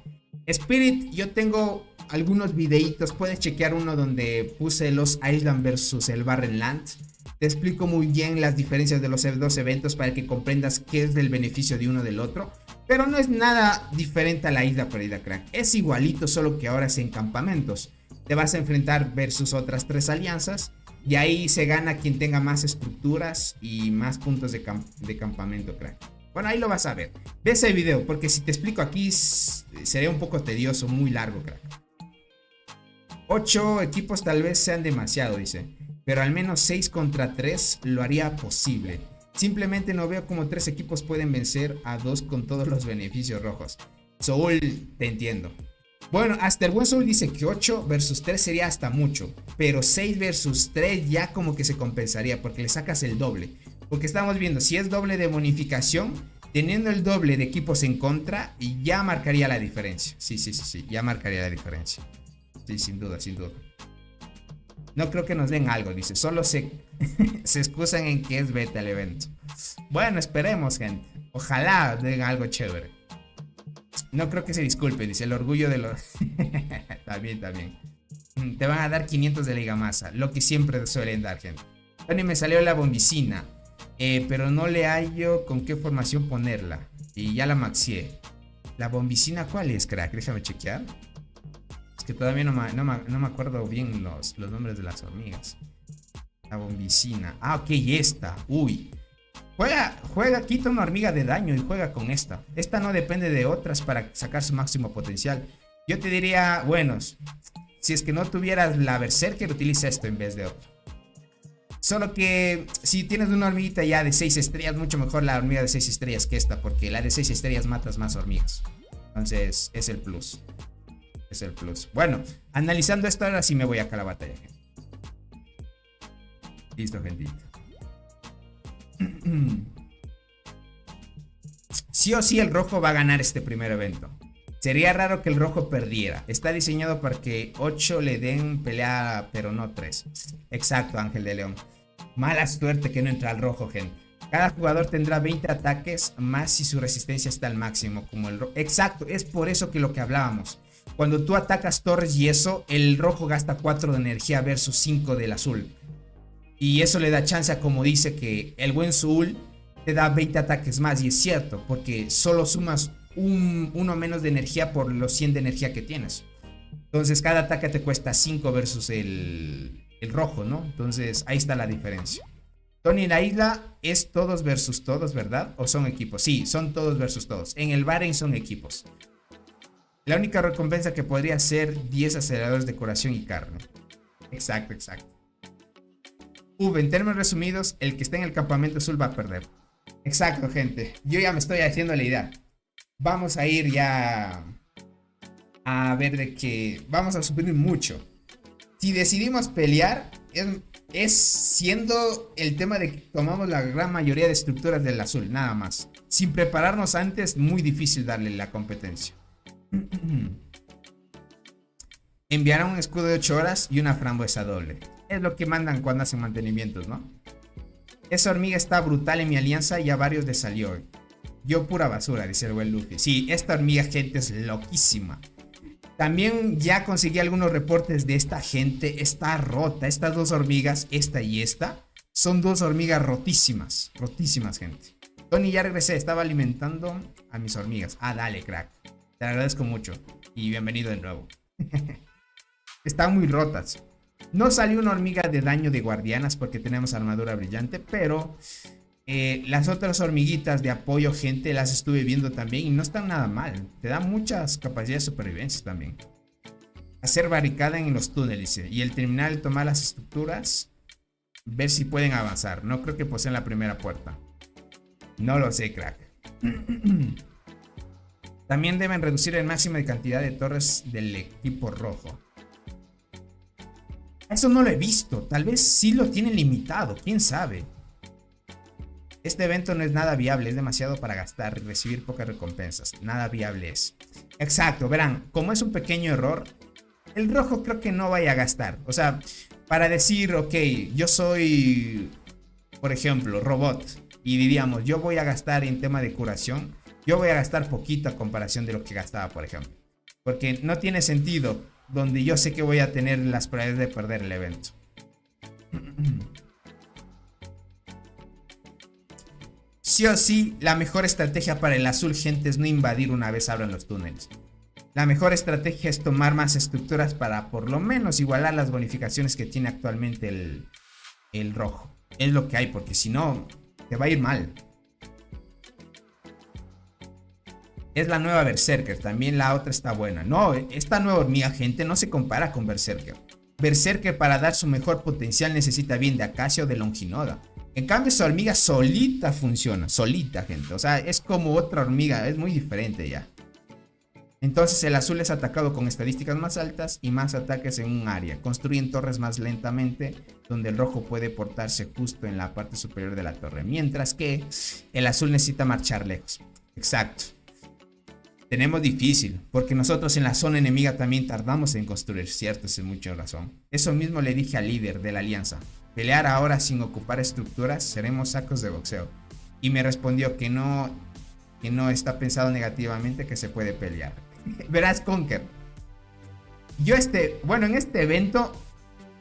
Spirit, yo tengo algunos videitos. Puedes chequear uno donde puse los Island versus el Barren Land. Te explico muy bien las diferencias de los dos eventos para que comprendas qué es el beneficio de uno del otro. Pero no es nada diferente a la Isla Perdida, crack. Es igualito, solo que ahora es en campamentos. Te vas a enfrentar versus otras 3 alianzas. Y ahí se gana quien tenga más estructuras y más puntos de campamento, crack. Bueno, ahí lo vas a ver. Ve ese video, porque si te explico aquí sería un poco tedioso, muy largo, crack. 8 equipos tal vez sean demasiado, dice. Pero al menos 6 contra 3 lo haría posible. Simplemente no veo cómo 3 equipos pueden vencer a 2 con todos los beneficios rojos. Soul, te entiendo. Bueno, hasta el buen Soul dice que 8 versus 3 sería hasta mucho. Pero 6 versus 3 ya como que se compensaría, porque le sacas el doble. Porque estamos viendo, si es doble de bonificación, teniendo el doble de equipos en contra, y ya marcaría la diferencia. Sí, ya marcaría la diferencia. Sí, sin duda. No creo que nos den algo, dice. Solo se excusan en que es beta el evento. Bueno, esperemos, gente. Ojalá den algo chévere. No creo que se disculpen, dice. El orgullo de los... También. Te van a dar 500 de Liga Masa, lo que siempre suelen dar, gente. Tony, me salió la bombicina. Pero no le hallo con qué formación ponerla. Y ya la maxié. ¿La bombicina cuál es, crack? Déjame chequear. Es que todavía no me acuerdo bien los nombres de las hormigas. La bombicina. Ah, ok, esta. Uy. Juega, quita una hormiga de daño y juega con esta. Esta no depende de otras para sacar su máximo potencial. Yo te diría, bueno, si es que no tuvieras la Berserker, utiliza esto en vez de otro. Solo que si tienes una hormiguita ya de 6 estrellas, mucho mejor la hormiga de 6 estrellas que esta, porque la de 6 estrellas matas más hormigas. Entonces es el plus. Bueno, analizando esto, ahora sí me voy acá a la batalla. Listo, gentita. Sí o sí el rojo va a ganar este primer evento. Sería raro que el rojo perdiera. Está diseñado para que 8 le den pelea, pero no 3. Exacto, Ángel de León. Mala suerte que no entra al rojo, gente. Cada jugador tendrá 20 ataques más si su resistencia está al máximo, como el rojo. Exacto, es por eso que lo que hablábamos. Cuando tú atacas torres y eso, el rojo gasta 4 de energía versus 5 del azul. Y eso le da chance a, como dice, que el buen Soul te da 20 ataques más. Y es cierto, porque solo sumas uno menos de energía por los 100 de energía que tienes. Entonces cada ataque te cuesta 5 versus el rojo, ¿no? Entonces ahí está la diferencia. Tony, la isla es todos versus todos, ¿verdad? ¿O son equipos? Sí, son todos versus todos. En el Barren son equipos. La única recompensa que podría ser 10 aceleradores de curación y carne. Exacto. En términos resumidos, el que esté en el campamento azul va a perder. Exacto, gente. Yo ya me estoy haciendo la idea. Vamos a ir ya a ver de que vamos a subir mucho. Si decidimos pelear, es siendo el tema de que tomamos la gran mayoría de estructuras del azul, nada más. Sin prepararnos antes, muy difícil darle la competencia. Enviarán un escudo de 8 horas y una frambuesa doble. Es lo que mandan cuando hacen mantenimientos, ¿no? Esa hormiga está brutal en mi alianza y a varios les salió. Yo pura basura, dice el buen Luffy. Sí, esta hormiga, gente, es loquísima. También ya conseguí algunos reportes de esta gente. Está rota. Estas dos hormigas, esta y esta, son dos hormigas rotísimas. Rotísimas, gente. Tony, ya regresé. Estaba alimentando a mis hormigas. Ah, dale, crack. Te agradezco mucho. Y bienvenido de nuevo. Están muy rotas. No salió una hormiga de daño de guardianas porque tenemos armadura brillante, pero las otras hormiguitas de apoyo, gente, las estuve viendo también y no están nada mal. Te dan muchas capacidades de supervivencia también. Hacer barricada en los túneles, dice, y el terminal tomar las estructuras, ver si pueden avanzar. No creo que poseen la primera puerta. No lo sé, crack. También deben reducir el máximo de cantidad de torres del equipo rojo. Eso no lo he visto. Tal vez sí lo tienen limitado. ¿Quién sabe? Este evento no es nada viable. Es demasiado para gastar y recibir pocas recompensas. Nada viable es. Exacto. Verán, como es un pequeño error, el rojo creo que no vaya a gastar. O sea, para decir, ok, yo soy, por ejemplo, robot. Y diríamos, yo voy a gastar en tema de curación. Yo voy a gastar poquito a comparación de lo que gastaba, por ejemplo. Porque no tiene sentido donde yo sé que voy a tener las probabilidades de perder el evento. Sí o sí, la mejor estrategia para el azul, gente, es no invadir una vez abran los túneles. La mejor estrategia es tomar más estructuras para por lo menos igualar las bonificaciones que tiene actualmente el rojo. Es lo que hay, porque si no, te va a ir mal. Es la nueva Berserker, también la otra está buena. No, esta nueva hormiga, gente, no se compara con Berserker. Berserker, para dar su mejor potencial, necesita bien de Acacia o de Longinoda. En cambio, esa hormiga solita funciona, solita, gente. O sea, es como otra hormiga, es muy diferente ya. Entonces el azul es atacado con estadísticas más altas y más ataques en un área. Construyen torres más lentamente, donde el rojo puede portarse justo en la parte superior de la torre. Mientras que el azul necesita marchar lejos. Exacto. Tenemos difícil, porque nosotros en la zona enemiga también tardamos en construir, cierto, es mucha razón. Eso mismo le dije al líder de la alianza. Pelear ahora sin ocupar estructuras, seremos sacos de boxeo. Y me respondió que no está pensado negativamente, que se puede pelear. Verás, Conker. En este evento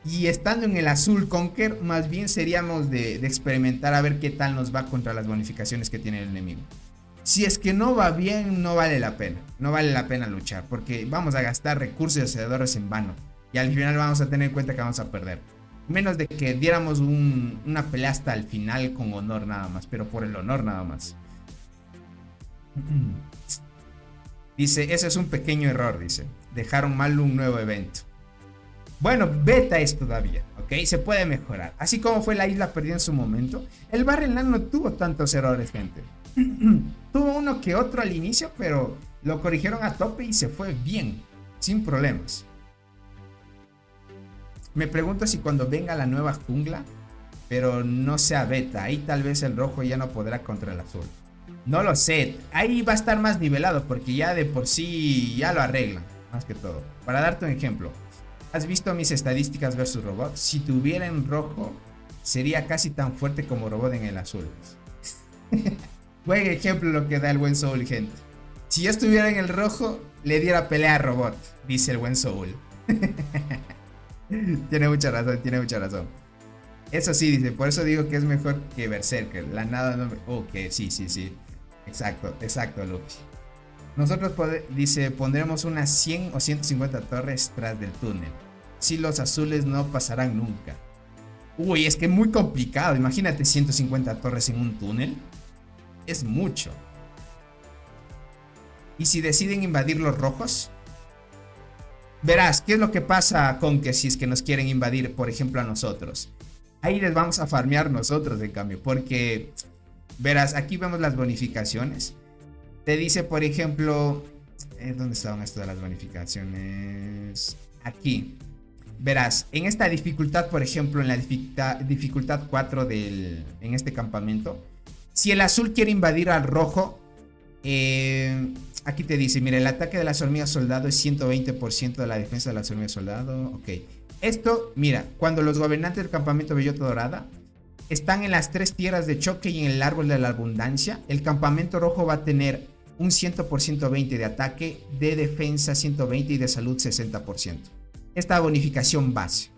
y estando en el azul, Conker, más bien seríamos de experimentar a ver qué tal nos va contra las bonificaciones que tiene el enemigo. Si es que no va bien, no vale la pena. No vale la pena luchar, porque vamos a gastar recursos y hacedores en vano. Y al final vamos a tener en cuenta que vamos a perder. Menos de que diéramos una pelea hasta el final con honor nada más. Pero por el honor nada más. Dice, ese es un pequeño error, dice. Dejaron mal un nuevo evento. Bueno, beta es todavía, ¿ok? Se puede mejorar. Así como fue la isla perdida en su momento, el Barrenland no tuvo tantos errores, gente. Tuvo uno que otro al inicio, pero lo corrigieron a tope y se fue bien, sin problemas. Me pregunto si cuando venga la nueva jungla, pero no sea beta, ahí tal vez el rojo ya no podrá contra el azul. No lo sé, ahí va a estar más nivelado porque ya de por sí ya lo arreglan, más que todo. Para darte un ejemplo, ¿has visto mis estadísticas versus robot? Si tuviera en rojo, sería casi tan fuerte como robot en el azul. Buen ejemplo lo que da el buen Soul, gente. Si yo estuviera en el rojo, le diera pelea a robot, dice el buen Soul. Tiene mucha razón, tiene mucha razón. Eso sí, dice, por eso digo que es mejor que Berserker. La nada no me... Ok, sí. Exacto, Luffy. Nosotros, dice, pondremos unas 100 o 150 torres tras del túnel. Si los azules no pasarán nunca. Uy, es que es muy complicado. Imagínate 150 torres en un túnel. Es mucho. ¿Y si deciden invadir los rojos? Verás, ¿qué es lo que pasa con que si es que nos quieren invadir, por ejemplo, a nosotros? Ahí les vamos a farmear nosotros, en cambio, porque, verás, aquí vemos las bonificaciones. Te dice, por ejemplo, ¿dónde estaban esto de las bonificaciones? Aquí. verás, en esta dificultad, por ejemplo, en la dificultad 4 en este campamento, si el azul quiere invadir al rojo, aquí te dice, mira, el ataque de las hormigas soldado es 120% de la defensa de las hormigas soldado. Ok. Esto, mira, cuando los gobernantes del campamento Bellota Dorada están en las 3 tierras de choque y en el árbol de la abundancia, el campamento rojo va a tener un 100% 20 de ataque, de defensa 120 y de salud 60%. Esta bonificación base.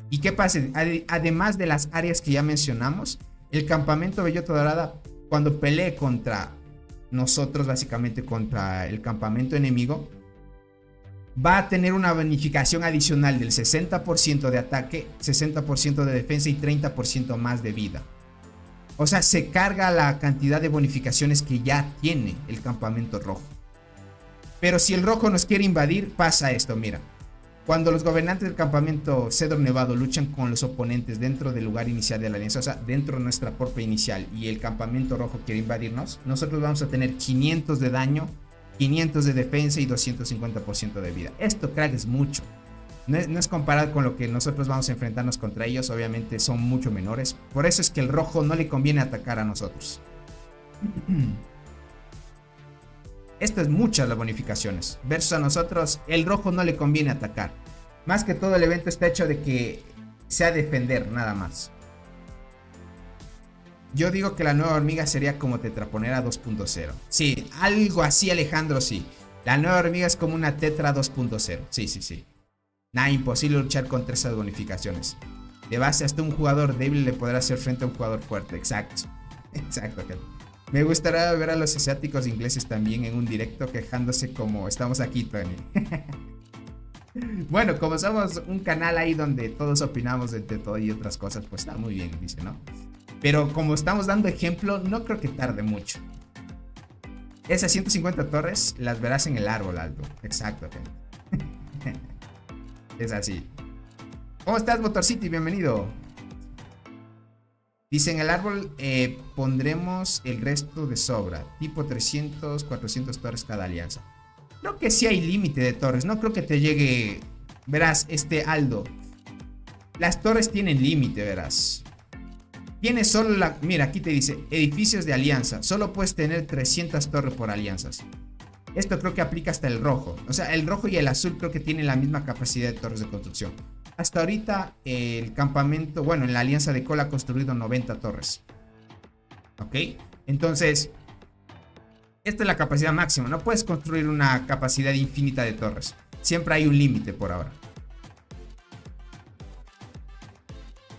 ¿Y qué pasa? Además de las áreas que ya mencionamos, el campamento Bellota Dorada, cuando pelee contra nosotros, básicamente contra el campamento enemigo, va a tener una bonificación adicional del 60% de ataque, 60% de defensa y 30% más de vida. O sea, se carga la cantidad de bonificaciones que ya tiene el campamento rojo. Pero si el rojo nos quiere invadir, pasa esto, mira. Cuando los gobernantes del campamento Cedro Nevado luchan con los oponentes dentro del lugar inicial de la alianza, o sea, dentro de nuestra propia inicial, y el campamento rojo quiere invadirnos, nosotros vamos a tener 500 de daño, 500 de defensa y 250% de vida. Esto, crack, es mucho. No es comparado con lo que nosotros vamos a enfrentarnos contra ellos. Obviamente son mucho menores. Por eso es que el rojo no le conviene atacar a nosotros. Esto es muchas las bonificaciones. Versus a nosotros, el rojo no le conviene atacar. Más que todo el evento está hecho de que sea defender, nada más. Yo digo que la nueva hormiga sería como Tetraponera 2.0. Sí, algo así, Alejandro, sí. La nueva hormiga es como una Tetra 2.0. Sí. Nada, imposible luchar contra esas bonificaciones. De base, hasta un jugador débil le podrá hacer frente a un jugador fuerte. Exacto. Me gustaría ver a los asiáticos ingleses también en un directo quejándose como estamos aquí, Tony. Bueno, como somos un canal ahí donde todos opinamos de todo y otras cosas, pues está muy bien, dice, ¿no? Pero como estamos dando ejemplo, no creo que tarde mucho. Esas 150 torres las verás en el árbol, Aldo. Exacto, gente. Es así. ¿Cómo estás, Motor City? Bienvenido. Dice, en el árbol pondremos el resto de sobra. Tipo 300, 400 torres cada alianza. Creo que sí hay límite de torres. No creo que te llegue... Verás, Aldo. Las torres tienen límite, verás. Tiene solo la... Mira, aquí te dice, edificios de alianza. Solo puedes tener 300 torres por alianzas. Esto creo que aplica hasta el rojo. O sea, el rojo y el azul creo que tienen la misma capacidad de torres de construcción. Hasta ahorita el campamento, bueno, en la alianza de Cola ha construido 90 torres. ¿Ok? Entonces, esta es la capacidad máxima. No puedes construir una capacidad infinita de torres. Siempre hay un límite por ahora.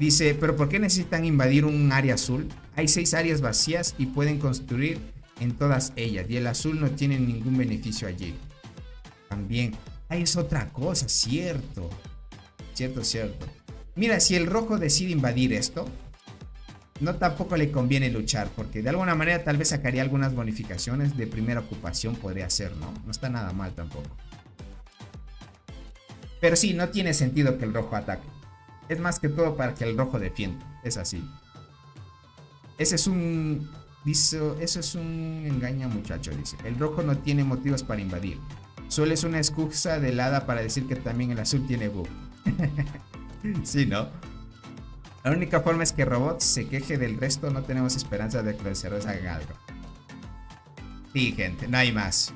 Dice, ¿pero por qué necesitan invadir un área azul? Hay 6 áreas vacías y pueden construir en todas ellas. Y el azul no tiene ningún beneficio allí. También. Ahí es otra cosa, cierto. Cierto. Mira, si el rojo decide invadir esto, no tampoco le conviene luchar, porque de alguna manera tal vez sacaría algunas bonificaciones de primera ocupación, podría ser, ¿no? No está nada mal tampoco. Pero sí, no tiene sentido que el rojo ataque. Es más que todo para que el rojo defienda. Es así. Ese es un... Dice, eso es un engaño, muchacho, dice. El rojo no tiene motivos para invadir. Solo es una excusa del hada para decir que también el azul tiene bug. Sí, ¿no? La única forma es que Robot se queje del resto. No tenemos esperanza de que los cerros hagan algo. Sí, gente, no hay más.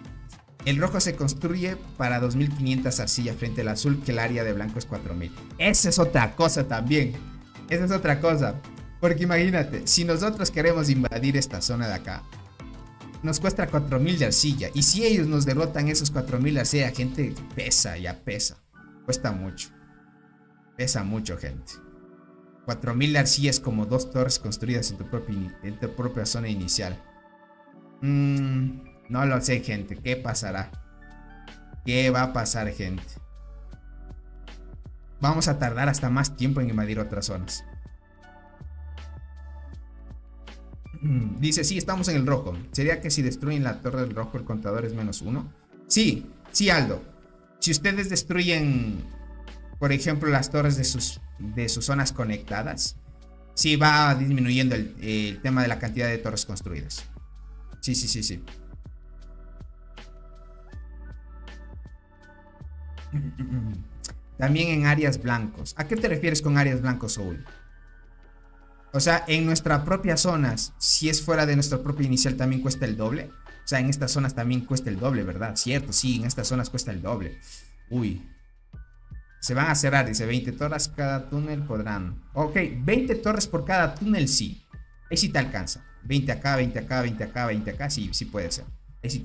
El rojo se construye para 2500 arcillas frente al azul, que el área de blanco es 4000. Esa es otra cosa también. Esa es otra cosa. Porque imagínate, si nosotros queremos invadir esta zona de acá, nos cuesta 4000 de arcilla. Y si ellos nos derrotan esos 4000 de arcilla, gente, pesa, ya pesa. Cuesta mucho. Pesa mucho, gente. 4000 de arcilla es como 2 torres construidas en tu propia zona inicial. No lo sé, gente. ¿Qué pasará? ¿Qué va a pasar, gente? Vamos a tardar hasta más tiempo en invadir otras zonas. Dice, sí, estamos en el rojo. ¿Sería que si destruyen la torre del rojo el contador es -1? Sí, Aldo. Si ustedes destruyen, por ejemplo, las torres de sus zonas conectadas, sí va disminuyendo el tema de la cantidad de torres construidas. Sí. También en áreas blancos. ¿A qué te refieres con áreas blancos, Soul? O sea, en nuestras propias zonas, si es fuera de nuestro propio inicial, también cuesta el doble. O sea, en estas zonas también cuesta el doble, ¿verdad? Cierto, sí, en estas zonas cuesta el doble. Uy. Se van a cerrar, dice 20 torres cada túnel podrán. Ok, 20 torres por cada túnel, sí. Ahí sí te alcanza. 20 acá, 20 acá, 20 acá, 20 acá, sí, sí puede ser. Ahí sí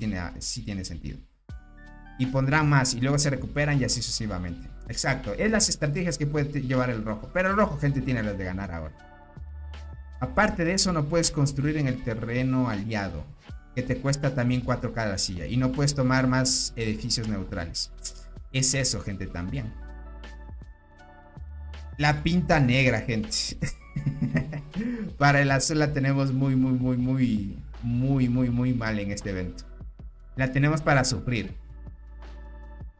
tiene sentido. Y pondrán más y luego se recuperan y así sucesivamente. Exacto, es las estrategias que puede llevar el rojo. Pero el rojo, gente, tiene las de ganar ahora. Aparte de eso, no puedes construir en el terreno aliado, que te cuesta también 4 cada silla. Y no puedes tomar más edificios neutrales. Es eso, gente, también. La pinta negra, gente. Para el azul la tenemos muy mal en este evento. La tenemos para sufrir.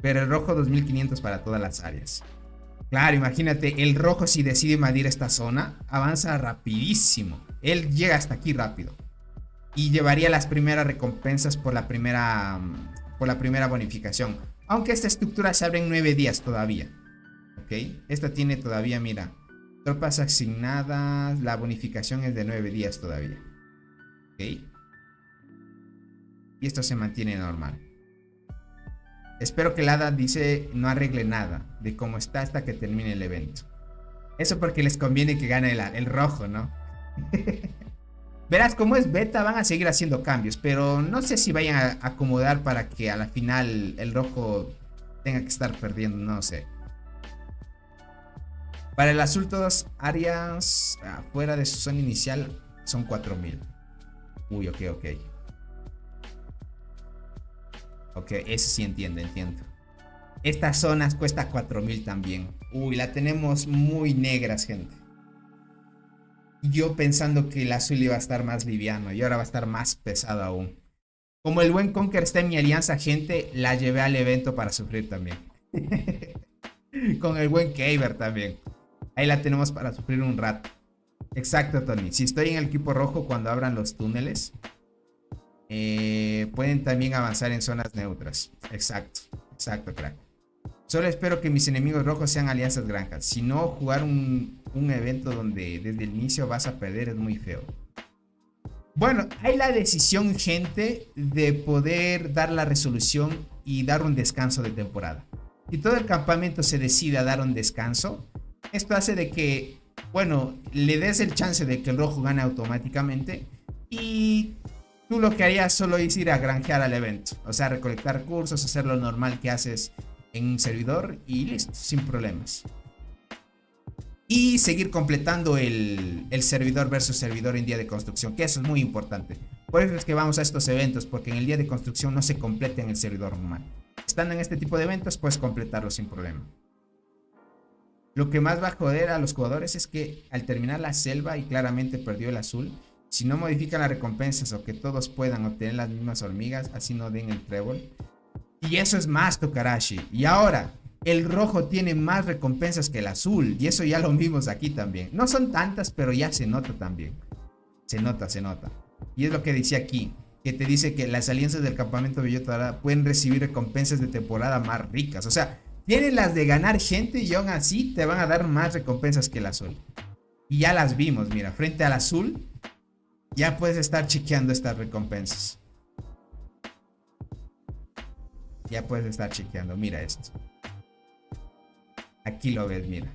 Pero el rojo 2500 para todas las áreas. Claro, imagínate, el rojo si decide invadir esta zona, avanza rapidísimo. Él llega hasta aquí rápido. Y llevaría las primeras recompensas por la primera bonificación. Aunque esta estructura se abre en 9 días todavía. Ok, esta tiene todavía, mira, tropas asignadas, la bonificación es de 9 días todavía. Ok. Y esto se mantiene normal. Espero que el hada dice no arregle nada de cómo está hasta que termine el evento. Eso porque les conviene que gane el rojo, ¿no? Verás, como es beta van a seguir haciendo cambios, pero no sé si vayan a acomodar para que a la final el rojo tenga que estar perdiendo, no sé. Para el azul todas áreas afuera de su zona inicial son 4000. Uy, ok. Ok, eso sí entiendo. Estas zonas cuesta 4000 también. Uy, la tenemos muy negras, gente. Yo pensando que el azul iba a estar más liviano y ahora va a estar más pesado aún. Como el buen Conker está en mi alianza, gente, la llevé al evento para sufrir también. Con el buen Kaver también. Ahí la tenemos para sufrir un rato. Exacto, Tony. Si estoy en el equipo rojo cuando abran los túneles, pueden también avanzar en zonas neutras. Exacto, crack. Solo espero que mis enemigos rojos sean alianzas granjas. Si no, jugar un evento donde desde el inicio vas a perder es muy feo. Bueno, hay la decisión, gente, de poder dar la resolución y dar un descanso de temporada. Si todo el campamento se decide a dar un descanso, esto hace de que, bueno, le des el chance de que el rojo gane automáticamente. Y tú lo que harías solo es ir a granjear al evento. O sea, recolectar recursos, hacer lo normal que haces en un servidor y listo, sin problemas. Y seguir completando el servidor versus servidor en día de construcción, que eso es muy importante. Por eso es que vamos a estos eventos, porque en el día de construcción no se completa en el servidor normal. Estando en este tipo de eventos, puedes completarlo sin problema. Lo que más va a joder a los jugadores es que al terminar la selva y claramente perdió el azul, si no modifican las recompensas o que todos puedan obtener las mismas hormigas, así no den el trébol. Y eso es más, Tokarashi. Y ahora, el rojo tiene más recompensas que el azul. Y eso ya lo vimos aquí también. No son tantas, pero ya se nota también. Se nota. Y es lo que decía aquí, que te dice que las alianzas del campamento Bellota Dorada pueden recibir recompensas de temporada más ricas. O sea, tienen las de ganar, gente, y aún así te van a dar más recompensas que el azul. Y ya las vimos, mira, frente al azul ya puedes estar chequeando estas recompensas. Ya puedes estar chequeando, mira esto. Aquí lo ves, mira.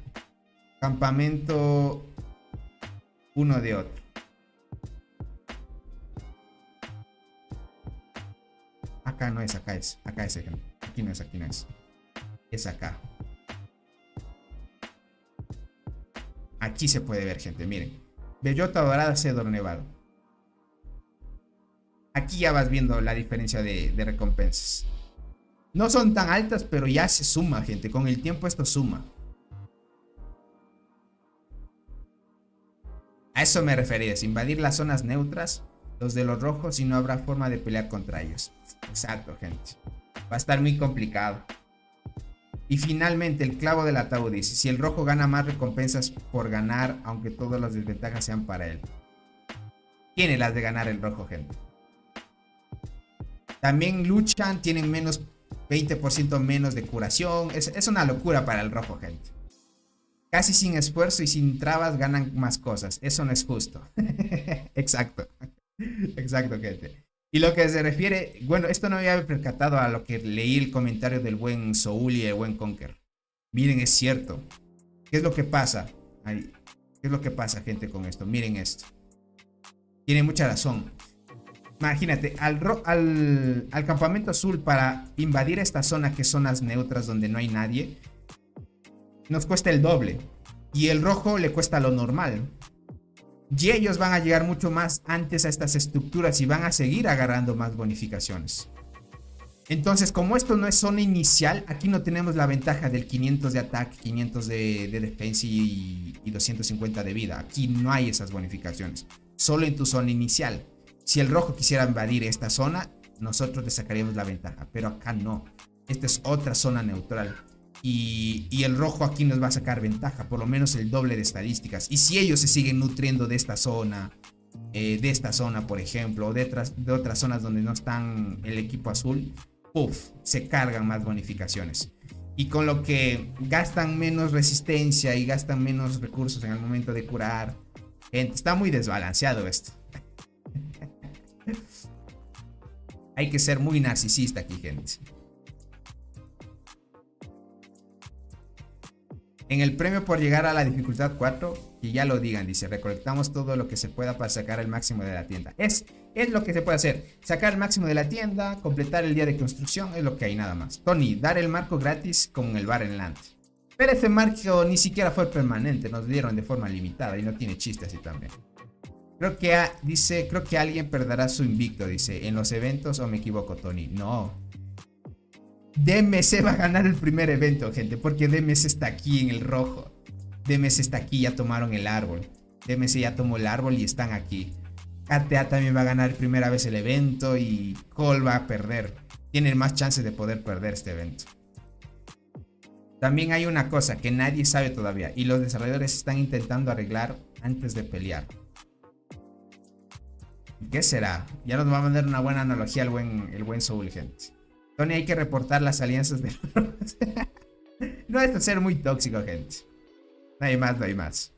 Campamento uno de otro. Acá no es, acá es. Acá es, aquí no es, aquí no es. Es acá. Aquí se puede ver, gente, miren. Bellota Dorada, Cedro Nevado. Aquí ya vas viendo la diferencia de recompensas. No son tan altas, pero ya se suma, gente. Con el tiempo esto suma. A eso me refería. Invadir las zonas neutras, los de los rojos, y no habrá forma de pelear contra ellos. Exacto, gente. Va a estar muy complicado. Y finalmente el clavo del ataúd dice: si el rojo gana más recompensas por ganar, aunque todas las desventajas sean para él. Tiene las de ganar el rojo, gente. También luchan, tienen menos 20% menos de curación. Es una locura para el rojo, gente. Casi sin esfuerzo y sin trabas ganan más cosas. Eso no es justo. Exacto. Exacto, gente. Y lo que se refiere, bueno, esto no me había percatado a lo que leí el comentario del buen Soul y el buen Conker. Miren, es cierto. ¿Qué es lo que pasa? Ahí. ¿Qué es lo que pasa, gente, con esto? Miren esto. Tiene mucha razón. Imagínate, al campamento azul para invadir esta zona, que es zonas neutras donde no hay nadie, nos cuesta el doble. Y el rojo le cuesta lo normal. Y ellos van a llegar mucho más antes a estas estructuras y van a seguir agarrando más bonificaciones. Entonces, como esto no es zona inicial, aquí no tenemos la ventaja del 500 de ataque, 500 de defensa y 250 de vida. Aquí no hay esas bonificaciones. Solo en tu zona inicial. Si el rojo quisiera invadir esta zona, nosotros le sacaríamos la ventaja. Pero acá no. Esta es otra zona neutral. Y el rojo aquí nos va a sacar ventaja. Por lo menos el doble de estadísticas. Y si ellos se siguen nutriendo de esta zona, por ejemplo, o de otras zonas donde no están el equipo azul, se cargan más bonificaciones. Y con lo que gastan menos resistencia y gastan menos recursos en el momento de curar. Gente, está muy desbalanceado esto. Hay que ser muy narcisista aquí, gente. En el premio por llegar a la dificultad 4, que ya lo digan, dice, recolectamos todo lo que se pueda para sacar el máximo de la tienda. Es lo que se puede hacer. Sacar el máximo de la tienda, completar el día de construcción, es lo que hay, nada más. Tony, dar el marco gratis con el bar en land. Pero ese marco ni siquiera fue permanente, nos dieron de forma limitada y no tiene chiste así también. Creo que alguien perderá su invicto, dice, en los eventos, o me equivoco, Tony. No. DMC va a ganar el primer evento, gente, porque DMC está aquí en el rojo. DMC está aquí, ya tomaron el árbol. DMC ya tomó el árbol y están aquí. KTA también va a ganar primera vez el evento y Cole va a perder. Tienen más chances de poder perder este evento. También hay una cosa que nadie sabe todavía y los desarrolladores están intentando arreglar antes de pelear. ¿Qué será? Ya nos va a mandar una buena analogía el buen Soul, gente. Tony, hay que reportar las alianzas de los... No es de ser muy tóxico, gente. No hay más.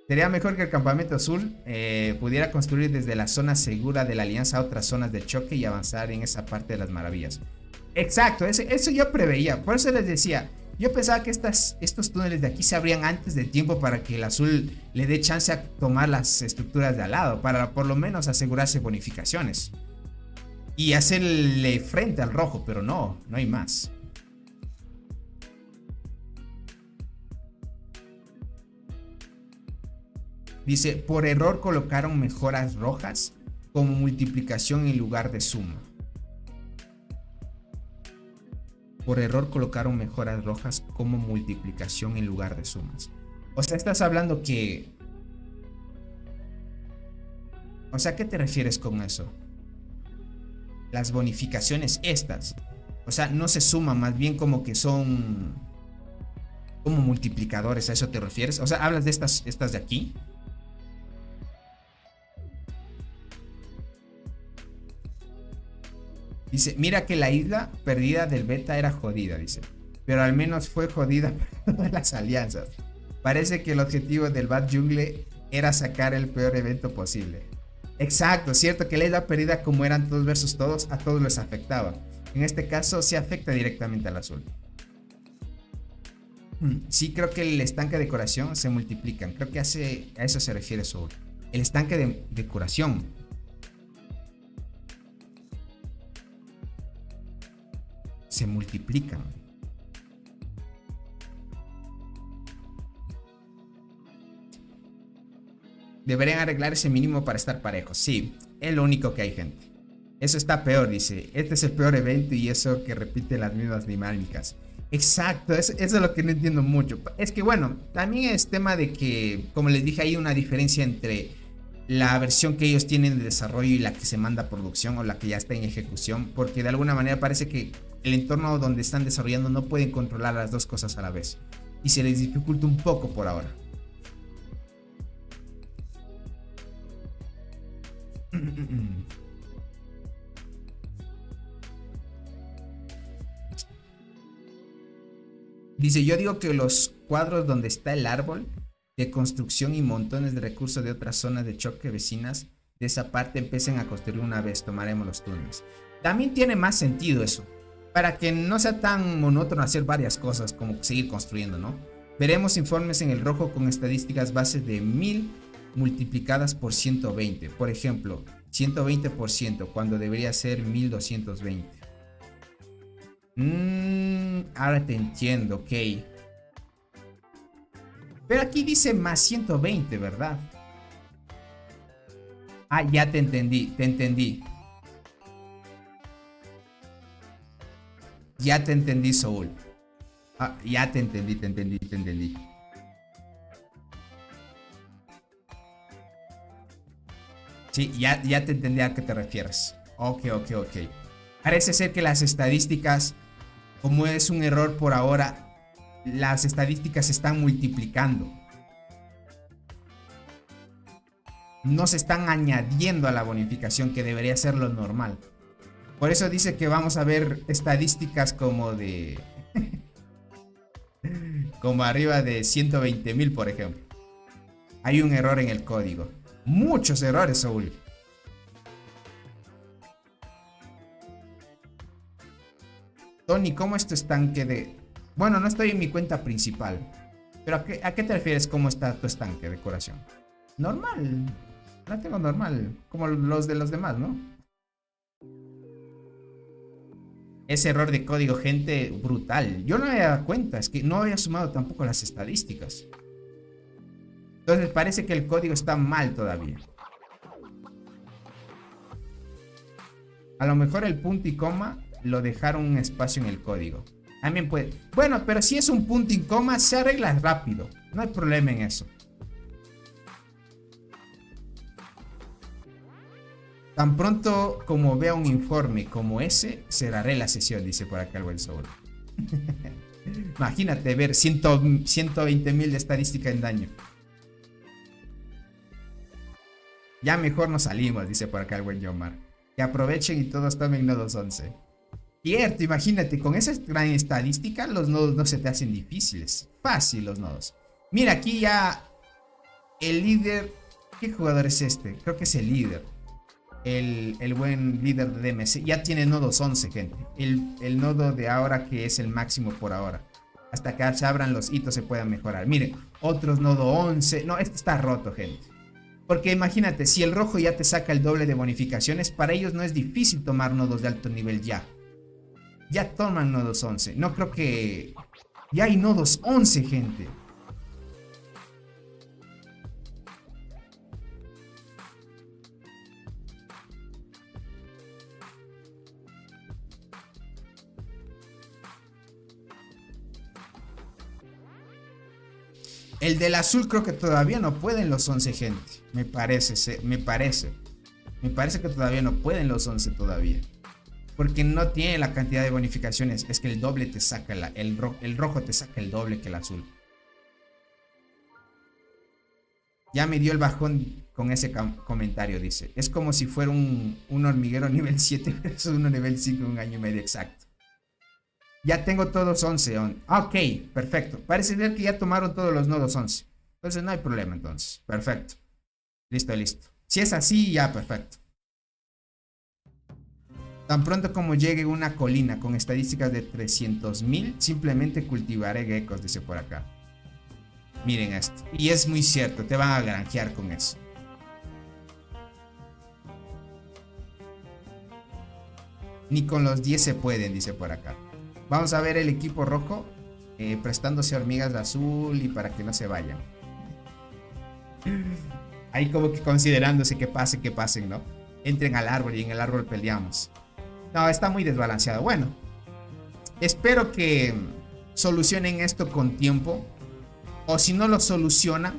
Sería mejor que el campamento azul pudiera construir desde la zona segura de la alianza a otras zonas de choque y avanzar en esa parte de las maravillas. Exacto, eso yo preveía. Por eso les decía, yo pensaba que estos túneles de aquí se abrían antes de tiempo para que el azul le dé chance a tomar las estructuras de al lado, para por lo menos asegurarse bonificaciones y hacerle frente al rojo, pero no hay más. Dice, por error colocaron mejoras rojas como multiplicación en lugar de suma. Por error colocaron mejoras rojas como multiplicación en lugar de sumas. O sea, estás hablando que... O sea, ¿qué te refieres con eso? Las bonificaciones estas. O sea, no se suman, más bien como que son... como multiplicadores, ¿a eso te refieres? O sea, ¿hablas de estas de aquí? Dice, mira que la isla perdida del beta era jodida, dice. Pero al menos fue jodida por todas las alianzas. Parece que el objetivo del Bad Jungle era sacar el peor evento posible. Exacto, cierto que la isla perdida, como eran todos versus todos, a todos les afectaba. En este caso sí afecta directamente al azul. Sí, creo que el estanque de curación se multiplican. Creo que a eso se refiere Soul. El estanque de curación. Se multiplican. Deberían arreglar ese mínimo para estar parejos. Sí, es lo único que hay, gente. Eso está peor, dice. Este es el peor evento y eso que repite las mismas dinámicas. Exacto, eso es lo que no entiendo mucho. Es que bueno, también es tema de que, como les dije, hay una diferencia entre la versión que ellos tienen de desarrollo y la que se manda a producción o la que ya está en ejecución, porque de alguna manera parece que el entorno donde están desarrollando no pueden controlar las dos cosas a la vez y se les dificulta un poco por ahora. Dice, yo digo que los cuadros donde está el árbol de construcción y montones de recursos de otras zonas de choque vecinas de esa parte empiecen a construir una vez, tomaremos los túneles. También tiene más sentido eso, para que no sea tan monótono hacer varias cosas como seguir construyendo, ¿no? Veremos informes en el rojo con estadísticas bases de 1000 multiplicadas por 120. Por ejemplo, 120% cuando debería ser 1220. Ahora te entiendo, ok. Pero aquí dice más 120, ¿verdad? Ah, ya te entendí, Ya te entendí, Soul. Ah, ya te entendí. Sí, ya te entendí a qué te refieres. Ok. Parece ser que las estadísticas, como es un error por ahora, las estadísticas se están multiplicando. No se están añadiendo a la bonificación, que debería ser lo normal. Por eso dice que vamos a ver estadísticas como de... como arriba de 120,000, por ejemplo. Hay un error en el código. Muchos errores, Saúl. Tony, ¿cómo es tu estanque de...? Bueno, no estoy en mi cuenta principal. Pero ¿a qué te refieres cómo está tu estanque de decoración? Normal. La tengo normal. Como los de los demás, ¿no? Ese error de código, gente, brutal. Yo no me había dado cuenta. Es que no había sumado tampoco las estadísticas. Entonces parece que el código está mal todavía. A lo mejor el punto y coma lo dejaron un espacio en el código. También puede... Bueno, pero si es un punto y coma se arregla rápido. No hay problema en eso. Tan pronto como vea un informe como ese, cerraré la sesión, dice por acá el buen Soul. Imagínate ver 120,000 de estadística en daño. Ya mejor nos salimos, dice por acá el buen Yomar. Que aprovechen y todos tomen nodos 11. Cierto, imagínate, con esa gran estadística los nodos no se te hacen difíciles. Fácil los nodos. Mira, aquí ya el líder... ¿Qué jugador es este? Creo que es el líder. El buen líder de DMC. Ya tiene nodos 11, gente. El nodo de ahora que es el máximo por ahora. Hasta que se abran los hitos se puedan mejorar. Miren, otros nodo 11. No, este está roto, gente. Porque imagínate, si el rojo ya te saca el doble de bonificaciones, para ellos no es difícil tomar nodos de alto nivel ya. Ya toman nodos 11. No creo que... Ya hay nodos 11, gente. El del azul creo que todavía no pueden los 11, gente. Me parece. Me parece que todavía no pueden los 11 todavía. Porque no tiene la cantidad de bonificaciones. Es que el doble te saca, el rojo te saca el doble que el azul. Ya me dio el bajón con ese comentario, dice. Es como si fuera un hormiguero nivel 7 versus uno nivel 5 en un año y medio exacto. Ya tengo todos 11. Ok, perfecto. Parece ser que ya tomaron todos los nodos 11. Entonces no hay problema entonces. Perfecto. Listo. Si es así, ya perfecto. Tan pronto como llegue una colina con estadísticas de 300,000, simplemente cultivaré geckos, dice por acá. Miren esto. Y es muy cierto, te van a granjear con eso. Ni con los 10 se pueden, dice por acá. Vamos a ver el equipo rojo prestándose hormigas de azul y para que no se vayan. Ahí como que considerándose que pasen, ¿no? Entren al árbol y en el árbol peleamos. No, está muy desbalanceado. Bueno, espero que solucionen esto con tiempo. O si no lo solucionan,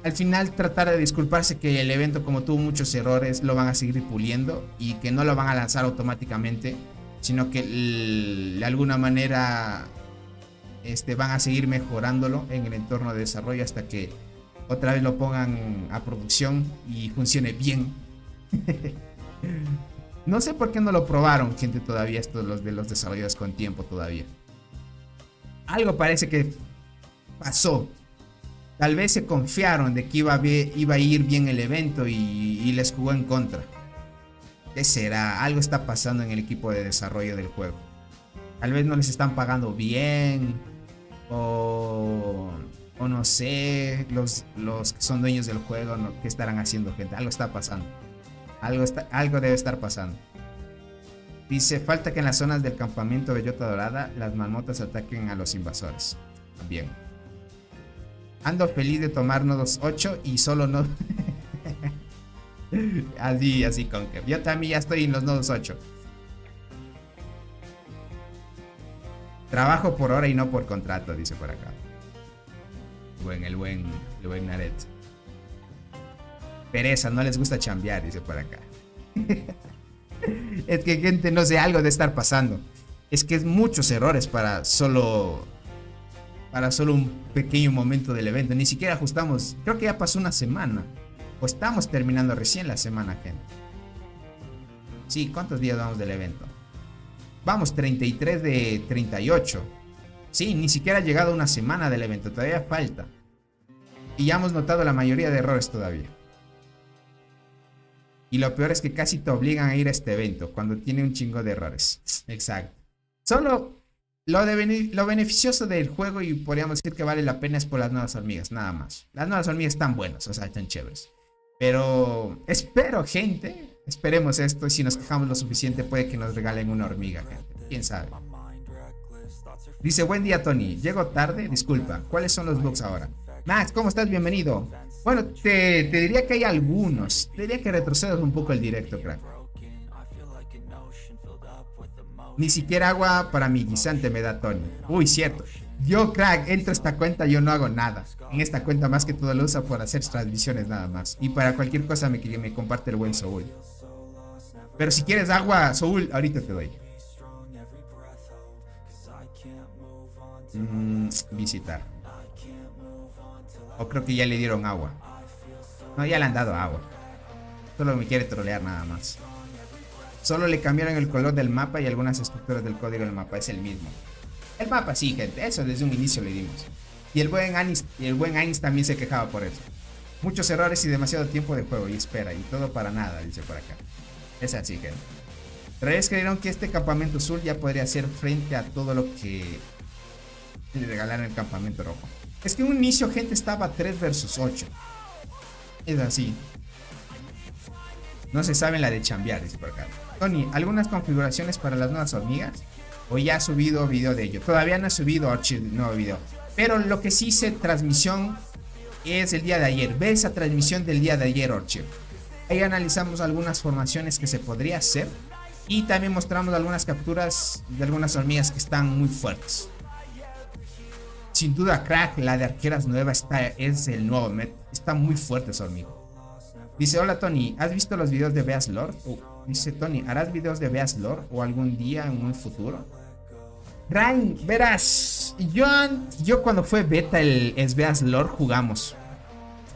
al final tratar de disculparse que el evento, como tuvo muchos errores, lo van a seguir puliendo y que no lo van a lanzar automáticamente, sino que de alguna manera van a seguir mejorándolo en el entorno de desarrollo hasta que otra vez lo pongan a producción y funcione bien. No sé por qué no lo probaron, gente, todavía, estos los de los desarrolladores con tiempo todavía. Algo parece que pasó. Tal vez se confiaron de que iba a ir bien el evento y les jugó en contra. ¿Qué será? Algo está pasando en el equipo de desarrollo del juego. Tal vez no les están pagando bien. O no sé, los que son dueños del juego, ¿no? ¿Qué estarán haciendo, gente? Algo está pasando. Algo debe estar pasando. Dice, falta que en las zonas del campamento Bellota Dorada las marmotas ataquen a los invasores. También. Ando feliz de tomar nodos 8 y solo no... así con que... Yo también ya estoy en los nodos 8. Trabajo por hora y no por contrato, dice por acá. El buen Naret. Pereza, no les gusta chambear, dice por acá. Es que, gente, no sé, algo de estar pasando. Es que es muchos errores para solo un pequeño momento del evento. Ni siquiera ajustamos. Creo que ya pasó una semana. O estamos terminando recién la semana, gente. Sí, ¿cuántos días vamos del evento? Vamos, 33 de 38. Sí, ni siquiera ha llegado una semana del evento. Todavía falta. Y ya hemos notado la mayoría de errores todavía. Y lo peor es que casi te obligan a ir a este evento cuando tiene un chingo de errores. Exacto. Solo lo beneficioso del juego, y podríamos decir que vale la pena, es por las nuevas hormigas, nada más. Las nuevas hormigas están buenas, o sea, están chéveres. Pero espero, gente, esperemos esto. Y si nos quejamos lo suficiente, puede que nos regalen una hormiga, gente. ¿Quién sabe? Dice, buen día, Tony. Llego tarde, disculpa. ¿Cuáles son los bugs ahora? Max, ¿cómo estás? Bienvenido. Bueno, te diría que hay algunos. Te diría que retrocedas un poco el directo, crack. Ni siquiera agua para mi guisante me da Tony. Uy, cierto. Yo, crack, entro a esta cuenta, yo no hago nada. En esta cuenta más que todo lo uso para hacer transmisiones nada más. Y para cualquier cosa me comparte el buen Soul. Pero si quieres agua, Soul, ahorita te doy. Visitar. O creo que ya le dieron agua. No, ya le han dado agua. Solo me quiere trolear nada más. Solo le cambiaron el color del mapa y algunas estructuras del código del mapa. Es el mismo. El mapa sí, gente. Eso desde un inicio le dimos. Y el buen Anis también se quejaba por eso. Muchos errores y demasiado tiempo de juego y espera. Y todo para nada, dice por acá. Es así, gente. Pero ellos creyeron que este campamento azul ya podría hacer frente a todo lo que le regalaron el campamento rojo. Es que en un inicio, gente, estaba 3 versus 8. Es así. No se sabe la de chambear, dice por acá. Tony, ¿algunas configuraciones para las nuevas hormigas? ¿O ya ha subido video de ello? Todavía no ha subido Archie nuevo video. Pero lo que sí hice transmisión es el día de ayer. Ve esa transmisión del día de ayer, Archie. Ahí analizamos algunas formaciones que se podría hacer. Y también mostramos algunas capturas de algunas hormigas que están muy fuertes. Sin duda, crack, la de arqueras nueva es el nuevo met. Está muy fuerte esa hormiga. Dice, hola Tony, ¿has visto los videos de Beast Lord? Dice Tony, ¿harás videos de Beast Lord o algún día en un futuro? Ryan, verás, yo cuando fue beta el Beast Lord jugamos.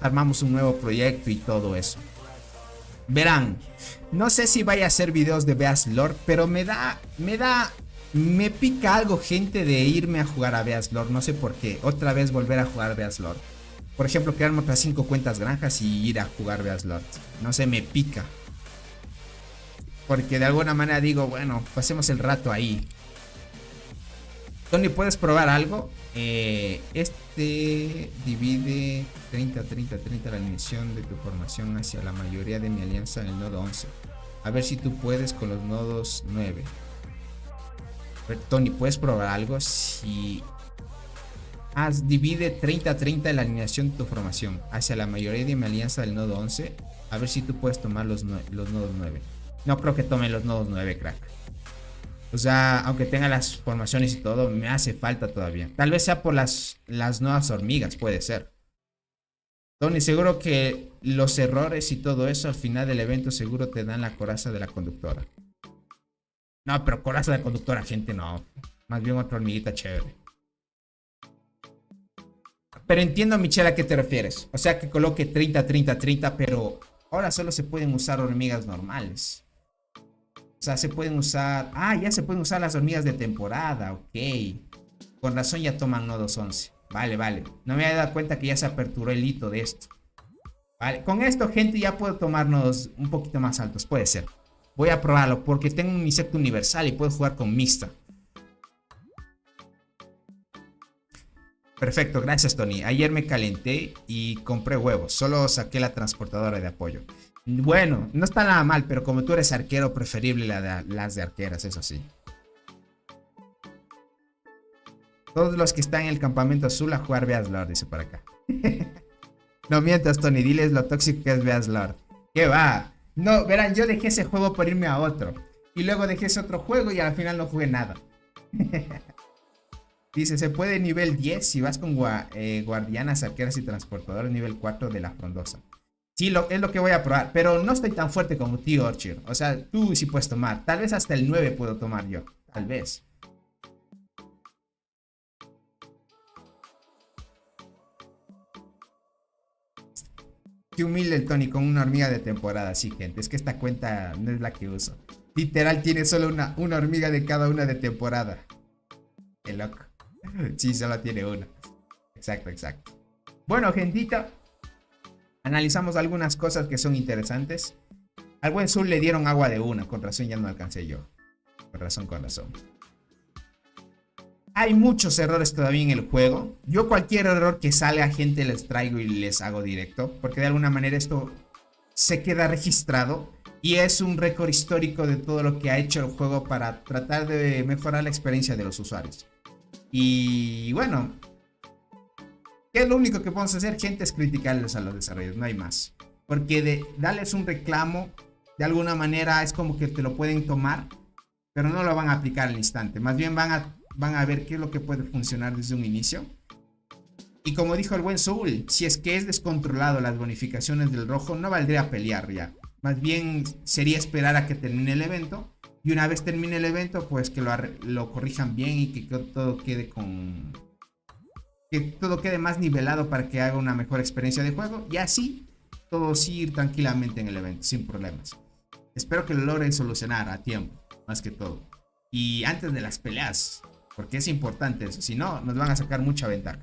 Armamos un nuevo proyecto y todo eso. Verán, no sé si vaya a hacer videos de Beast Lord, pero me pica algo, gente, de irme a jugar a Beast Lord. No sé por qué. Otra vez volver a jugar Beast Lord. Por ejemplo, crearme otras 5 cuentas granjas y ir a jugar Beast Lord. No sé, me pica. Porque de alguna manera digo, bueno, pasemos el rato ahí. Tony, ¿puedes probar algo? Divide 30 la alineación de tu formación hacia la mayoría de mi alianza en el nodo 11. A ver si tú puedes con los nodos 9. A ver, Tony, ¿puedes probar algo? Si divide 30 la alineación de tu formación hacia la mayoría de mi alianza del nodo 11. A ver si tú puedes tomar los nodos 9. No creo que tome los nodos 9, crack. O sea, aunque tenga las formaciones y todo, me hace falta todavía. Tal vez sea por las nuevas hormigas, puede ser. Tony, seguro que los errores y todo eso al final del evento seguro te dan la coraza de la conductora. No, pero coraza de la conductora, gente, no. Más bien otra hormiguita chévere. Pero entiendo, Michelle, a qué te refieres. O sea, que coloque 30, pero ahora solo se pueden usar hormigas normales. sea, se pueden usar... Ah, ya se pueden usar las hormigas de temporada. Ok. Con razón ya toman nodos 11. Vale, vale. No me había dado cuenta que ya se aperturó el hito de esto. Vale, con esto, gente, ya puedo tomar nodos un poquito más altos. Puede ser. Voy a probarlo porque tengo un insecto universal y puedo jugar con mixta. Perfecto, gracias, Tony. Ayer me calenté y compré huevos. Solo saqué la transportadora de apoyo. Bueno, no está nada mal, pero como tú eres arquero, preferible las de arqueras, eso sí. Todos los que están en el campamento azul a jugar Beast Lord, dice por acá. No mientas, Tony, diles lo tóxico que es Beast Lord. ¿Qué va? No, verán, yo dejé ese juego por irme a otro. Y luego dejé ese otro juego y al final no jugué nada. Dice, se puede nivel 10 si vas con guardianas, arqueras y transportadores nivel 4 de la frondosa. Sí, es lo que voy a probar. Pero no estoy tan fuerte como tío Orchid. O sea, tú sí puedes tomar. Tal vez hasta el 9 puedo tomar yo. Tal vez. Qué humilde el Tony con una hormiga de temporada. Sí, gente. Es que esta cuenta no es la que uso. Literal tiene solo una hormiga de cada una de temporada. Qué loco. Sí, solo tiene una. Exacto, exacto. Bueno, gentita. Analizamos algunas cosas que son interesantes. Al buen Zul le dieron agua de una. Con razón ya no alcancé yo. Con razón, con razón. Hay muchos errores todavía en el juego. Yo cualquier error que salga, gente, les traigo y les hago directo. Porque de alguna manera esto se queda registrado. Y es un récord histórico de todo lo que ha hecho el juego para tratar de mejorar la experiencia de los usuarios. Y bueno, ¿qué es lo único que podemos hacer, gente? Es criticarles a los desarrolladores, no hay más. Porque de darles un reclamo, de alguna manera es como que te lo pueden tomar, pero no lo van a aplicar al instante. Más bien van a ver qué es lo que puede funcionar desde un inicio. Y como dijo el buen Soul, si es que es descontrolado las bonificaciones del rojo, no valdría pelear ya. Más bien sería esperar a que termine el evento. Y una vez termine el evento, pues que lo corrijan bien y que todo quede que todo quede más nivelado para que haga una mejor experiencia de juego. Y así, todos ir tranquilamente en el evento, sin problemas. Espero que lo logren solucionar a tiempo, más que todo. Y antes de las peleas, porque es importante eso. Si no, nos van a sacar mucha ventaja.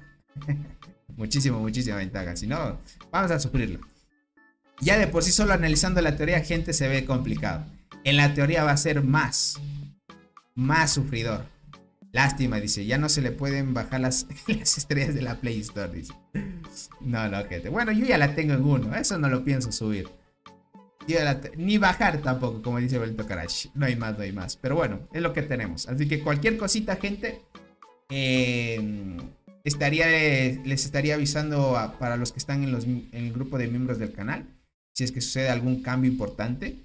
Muchísima ventaja. Si no, vamos a sufrirlo. Ya de por sí, solo analizando la teoría, gente, se ve complicado. En la teoría va a ser más sufridor. Lástima, dice. Ya no se le pueden bajar las estrellas de la Play Store, dice. No, gente. Bueno, yo ya la tengo en 1. Eso no lo pienso subir. Ni bajar tampoco, como dice Belto Karachi. No hay más. Pero bueno, es lo que tenemos. Así que cualquier cosita, gente, les estaría avisando para los que están en el grupo de miembros del canal. Si es que sucede algún cambio importante.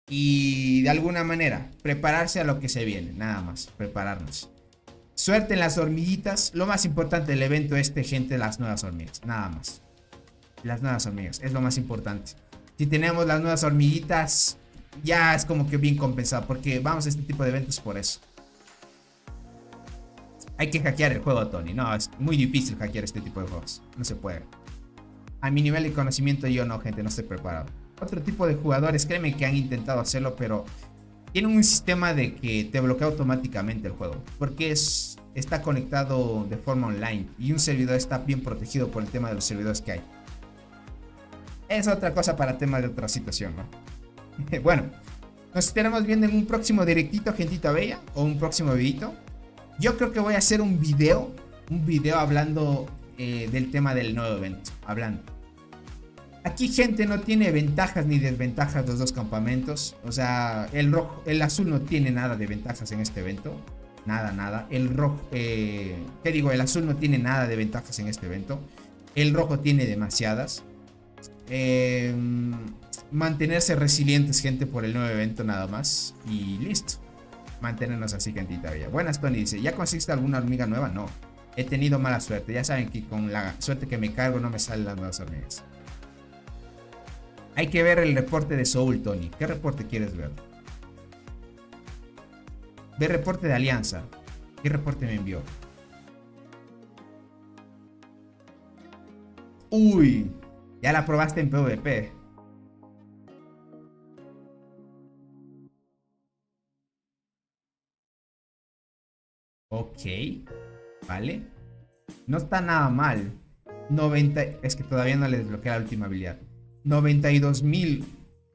Y de alguna manera, prepararse a lo que se viene. Nada más, prepararnos. Suerte en las hormiguitas. Lo más importante del evento gente, las nuevas hormigas. Nada más. Las nuevas hormigas, es lo más importante. Si tenemos las nuevas hormiguitas, ya es como que bien compensado. Porque vamos a este tipo de eventos por eso. Hay que hackear el juego, Tony. No, es muy difícil hackear este tipo de juegos. No se puede. A mi nivel de conocimiento yo no, gente, no estoy preparado. Otro tipo de jugadores, créeme que han intentado hacerlo, pero tienen un sistema de que te bloquea automáticamente el juego. Porque está conectado de forma online y un servidor está bien protegido por el tema de los servidores que hay. Es otra cosa para temas de otra situación, ¿no? Bueno, nos estaremos viendo en un próximo directito, gentita bella, o un próximo videito. Yo creo que voy a hacer un video hablando del tema del nuevo evento. Aquí, gente, no tiene ventajas ni desventajas los dos campamentos. O sea, el azul no tiene nada de ventajas en este evento. Nada. El azul no tiene nada de ventajas en este evento. El rojo tiene demasiadas. Mantenerse resilientes, gente, por el nuevo evento nada más. Y listo. Mantenernos así, gentita bella. Buenas, Tony, dice, ¿ya conseguiste alguna hormiga nueva? No. He tenido mala suerte. Ya saben que con la suerte que me cargo no me salen las nuevas hormigas. Hay que ver el reporte de Soul, Tony. ¿Qué reporte quieres ver? Ve reporte de Alianza. ¿Qué reporte me envió? Uy, ya la probaste en PvP. Ok. Vale. No está nada mal. 90. Es que todavía no le desbloquea la última habilidad. 92.000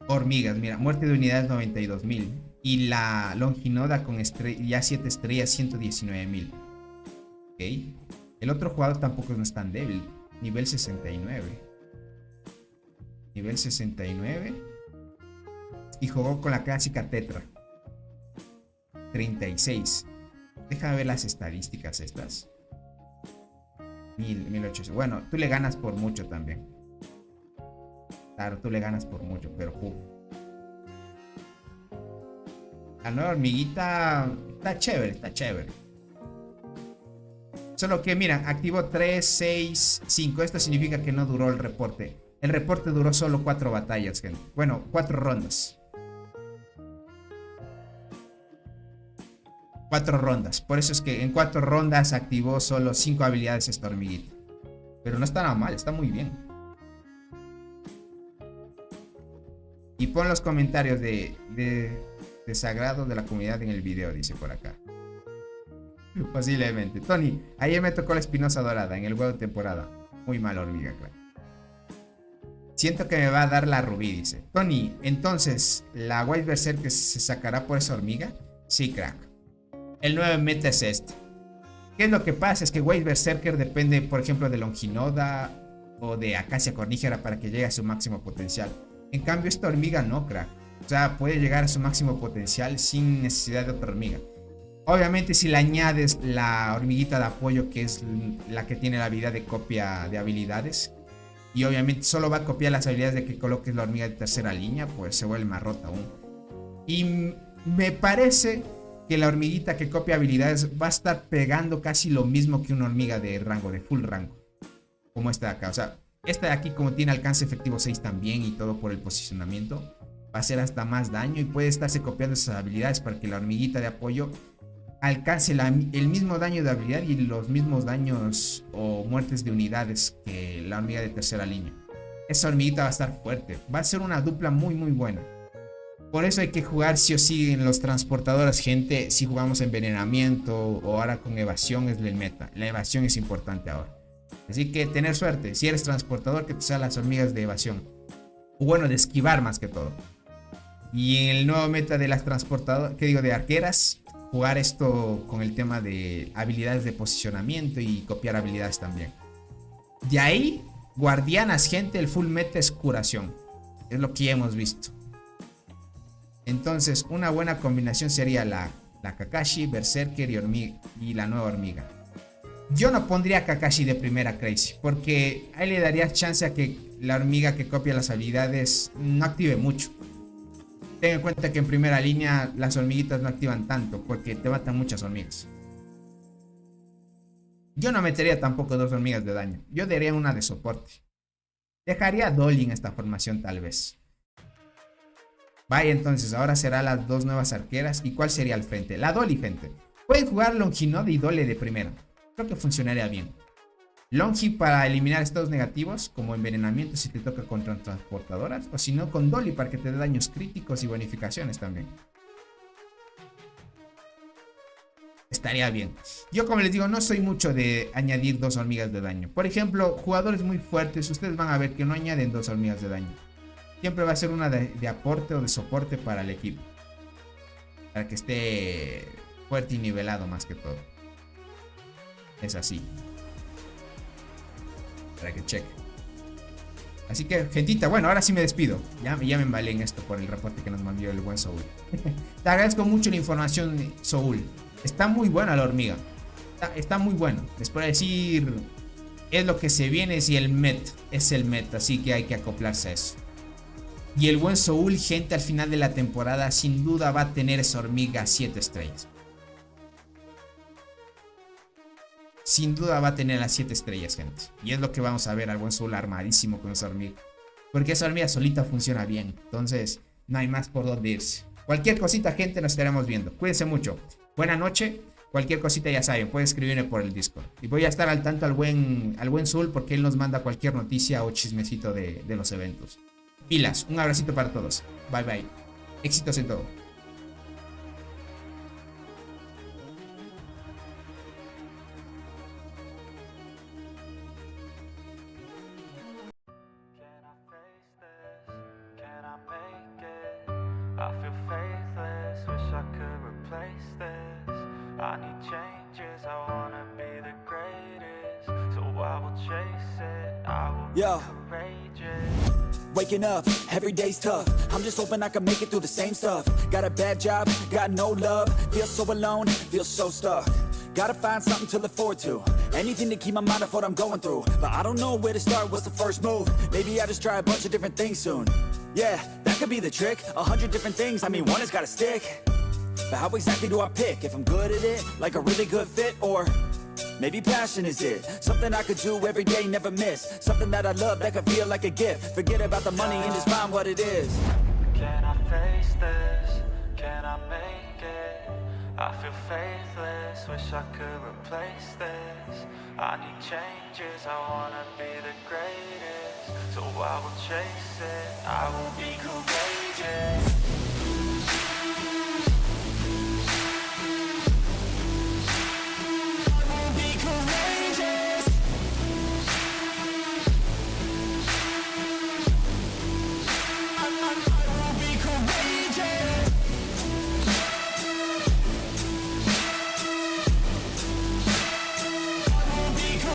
hormigas. Mira, muerte de unidades 92.000. Y la Longinoda con ya 7 estrellas 119.000. Ok. El otro jugador tampoco no es tan débil. Nivel 69. Nivel 69. Y jugó con la clásica Tetra. 36. Déjame ver las estadísticas estas. 1800. Bueno, tú le ganas por mucho también. Claro, tú le ganas por mucho, pero la nueva hormiguita está chévere, está chévere. Solo que, mira, activó 3, 6, 5. Esto significa que no duró el reporte. El reporte duró solo 4 batallas, gente. Bueno, 4 rondas. 4 rondas. Por eso es que en 4 rondas activó solo 5 habilidades esta hormiguita. Pero no está nada mal, está muy bien. Y pon los comentarios de desagrado de la comunidad en el video, dice por acá. Posiblemente. Tony, ayer me tocó la espinosa dorada en el huevo de temporada. Muy mal hormiga, claro. Siento que me va a dar la rubí, dice. Tony, entonces, ¿la White Berserker se sacará por esa hormiga? Sí, crack. El 9 meta es este. ¿Qué es lo que pasa? Es que White Berserker depende, por ejemplo, de Longinoda o de Acacia Cornígera para que llegue a su máximo potencial. En cambio, esta hormiga no, crack. O sea, puede llegar a su máximo potencial sin necesidad de otra hormiga. Obviamente, si le añades la hormiguita de apoyo, que es la que tiene la habilidad de copia de habilidades, y obviamente solo va a copiar las habilidades de que coloques la hormiga de tercera línea, pues se vuelve más rota aún. Y me parece que la hormiguita que copia habilidades va a estar pegando casi lo mismo que una hormiga de rango, de full rango, como esta de acá. O sea, esta de aquí, como tiene alcance efectivo 6 también y todo por el posicionamiento, va a hacer hasta más daño y puede estarse copiando esas habilidades para que la hormiguita de apoyo alcance el mismo daño de habilidad y los mismos daños o muertes de unidades que la hormiga de tercera línea. Esa hormiguita va a estar fuerte, va a ser una dupla muy muy buena. Por eso hay que jugar sí o sí en los transportadores, gente. Si jugamos envenenamiento o ahora con evasión es el meta. La evasión es importante ahora. Así que tener suerte. Si eres transportador, que te sean las hormigas de evasión. O bueno, de esquivar más que todo. Y en el nuevo meta de las transportadoras, que digo, de arqueras, jugar esto con el tema de habilidades de posicionamiento y copiar habilidades también. De ahí, guardianas, gente, el full meta es curación. Es lo que ya hemos visto. Entonces, una buena combinación sería la Kakashi, Berserker y la nueva hormiga. Yo no pondría a Kakashi de primera Crazy, porque ahí le daría chance a que la hormiga que copia las habilidades no active mucho. Ten en cuenta que en primera línea las hormiguitas no activan tanto, porque te matan muchas hormigas. Yo no metería tampoco 2 hormigas de daño, yo daría una de soporte. Dejaría a Dolly en esta formación tal vez. Vaya, entonces, ahora será las 2 nuevas arqueras. ¿Y cuál sería al frente? La Dolly, gente. Pueden jugar Longinoda y Dolly de primera. Creo que funcionaría bien. Longi para eliminar estados negativos, como envenenamiento si te toca contra transportadoras. O si no, con Dolly para que te dé daños críticos y bonificaciones también. Estaría bien. Yo, como les digo, no soy mucho de añadir 2 hormigas de daño. Por ejemplo, jugadores muy fuertes, ustedes van a ver que no añaden 2 hormigas de daño. Siempre va a ser una de aporte o de soporte para el equipo. Para que esté fuerte y nivelado más que todo. Es así. Para que cheque. Así que, gentita, bueno, ahora sí me despido. Ya me embalé en esto por el reporte que nos mandó el buen Soul. Te agradezco mucho la información, Soul. Está muy buena la hormiga. Está muy bueno. Les puedo decir, es lo que se viene si el met es el met. Así que hay que acoplarse a eso. Y el buen Soul, gente, al final de la temporada sin duda va a tener esa hormiga 7 estrellas. Sin duda va a tener las 7 estrellas, gente. Y es lo que vamos a ver al buen Soul armadísimo con esa hormiga. Porque esa hormiga solita funciona bien. Entonces no hay más por dónde irse. Cualquier cosita, gente, nos estaremos viendo. Cuídense mucho. Buena noche. Cualquier cosita ya saben, pueden escribirme por el Discord. Y voy a estar al tanto al buen Soul porque él nos manda cualquier noticia o chismecito de los eventos. Pilas, un abracito para todos. Bye bye. Éxitos en todo. Yo. Waking up, every day's tough. I'm just hoping I can make it through the same stuff. Got a bad job, got no love. Feel so alone, feel so stuck. Gotta find something to look forward to. Anything to keep my mind off what I'm going through. But I don't know where to start, what's the first move? Maybe I just try a bunch of different things soon. Yeah, that could be the trick. 100 different things, I mean one has gotta stick. But how exactly do I pick? If I'm good at it, like a really good fit, or maybe passion is it? Something I could do every day, never miss. Something that I love that could feel like a gift. Forget about the money and just find what it is. Can I face this? Can I make it? I feel faithless, wish I could replace this. I need changes, I wanna be the greatest. So I will chase it, I will be courageous.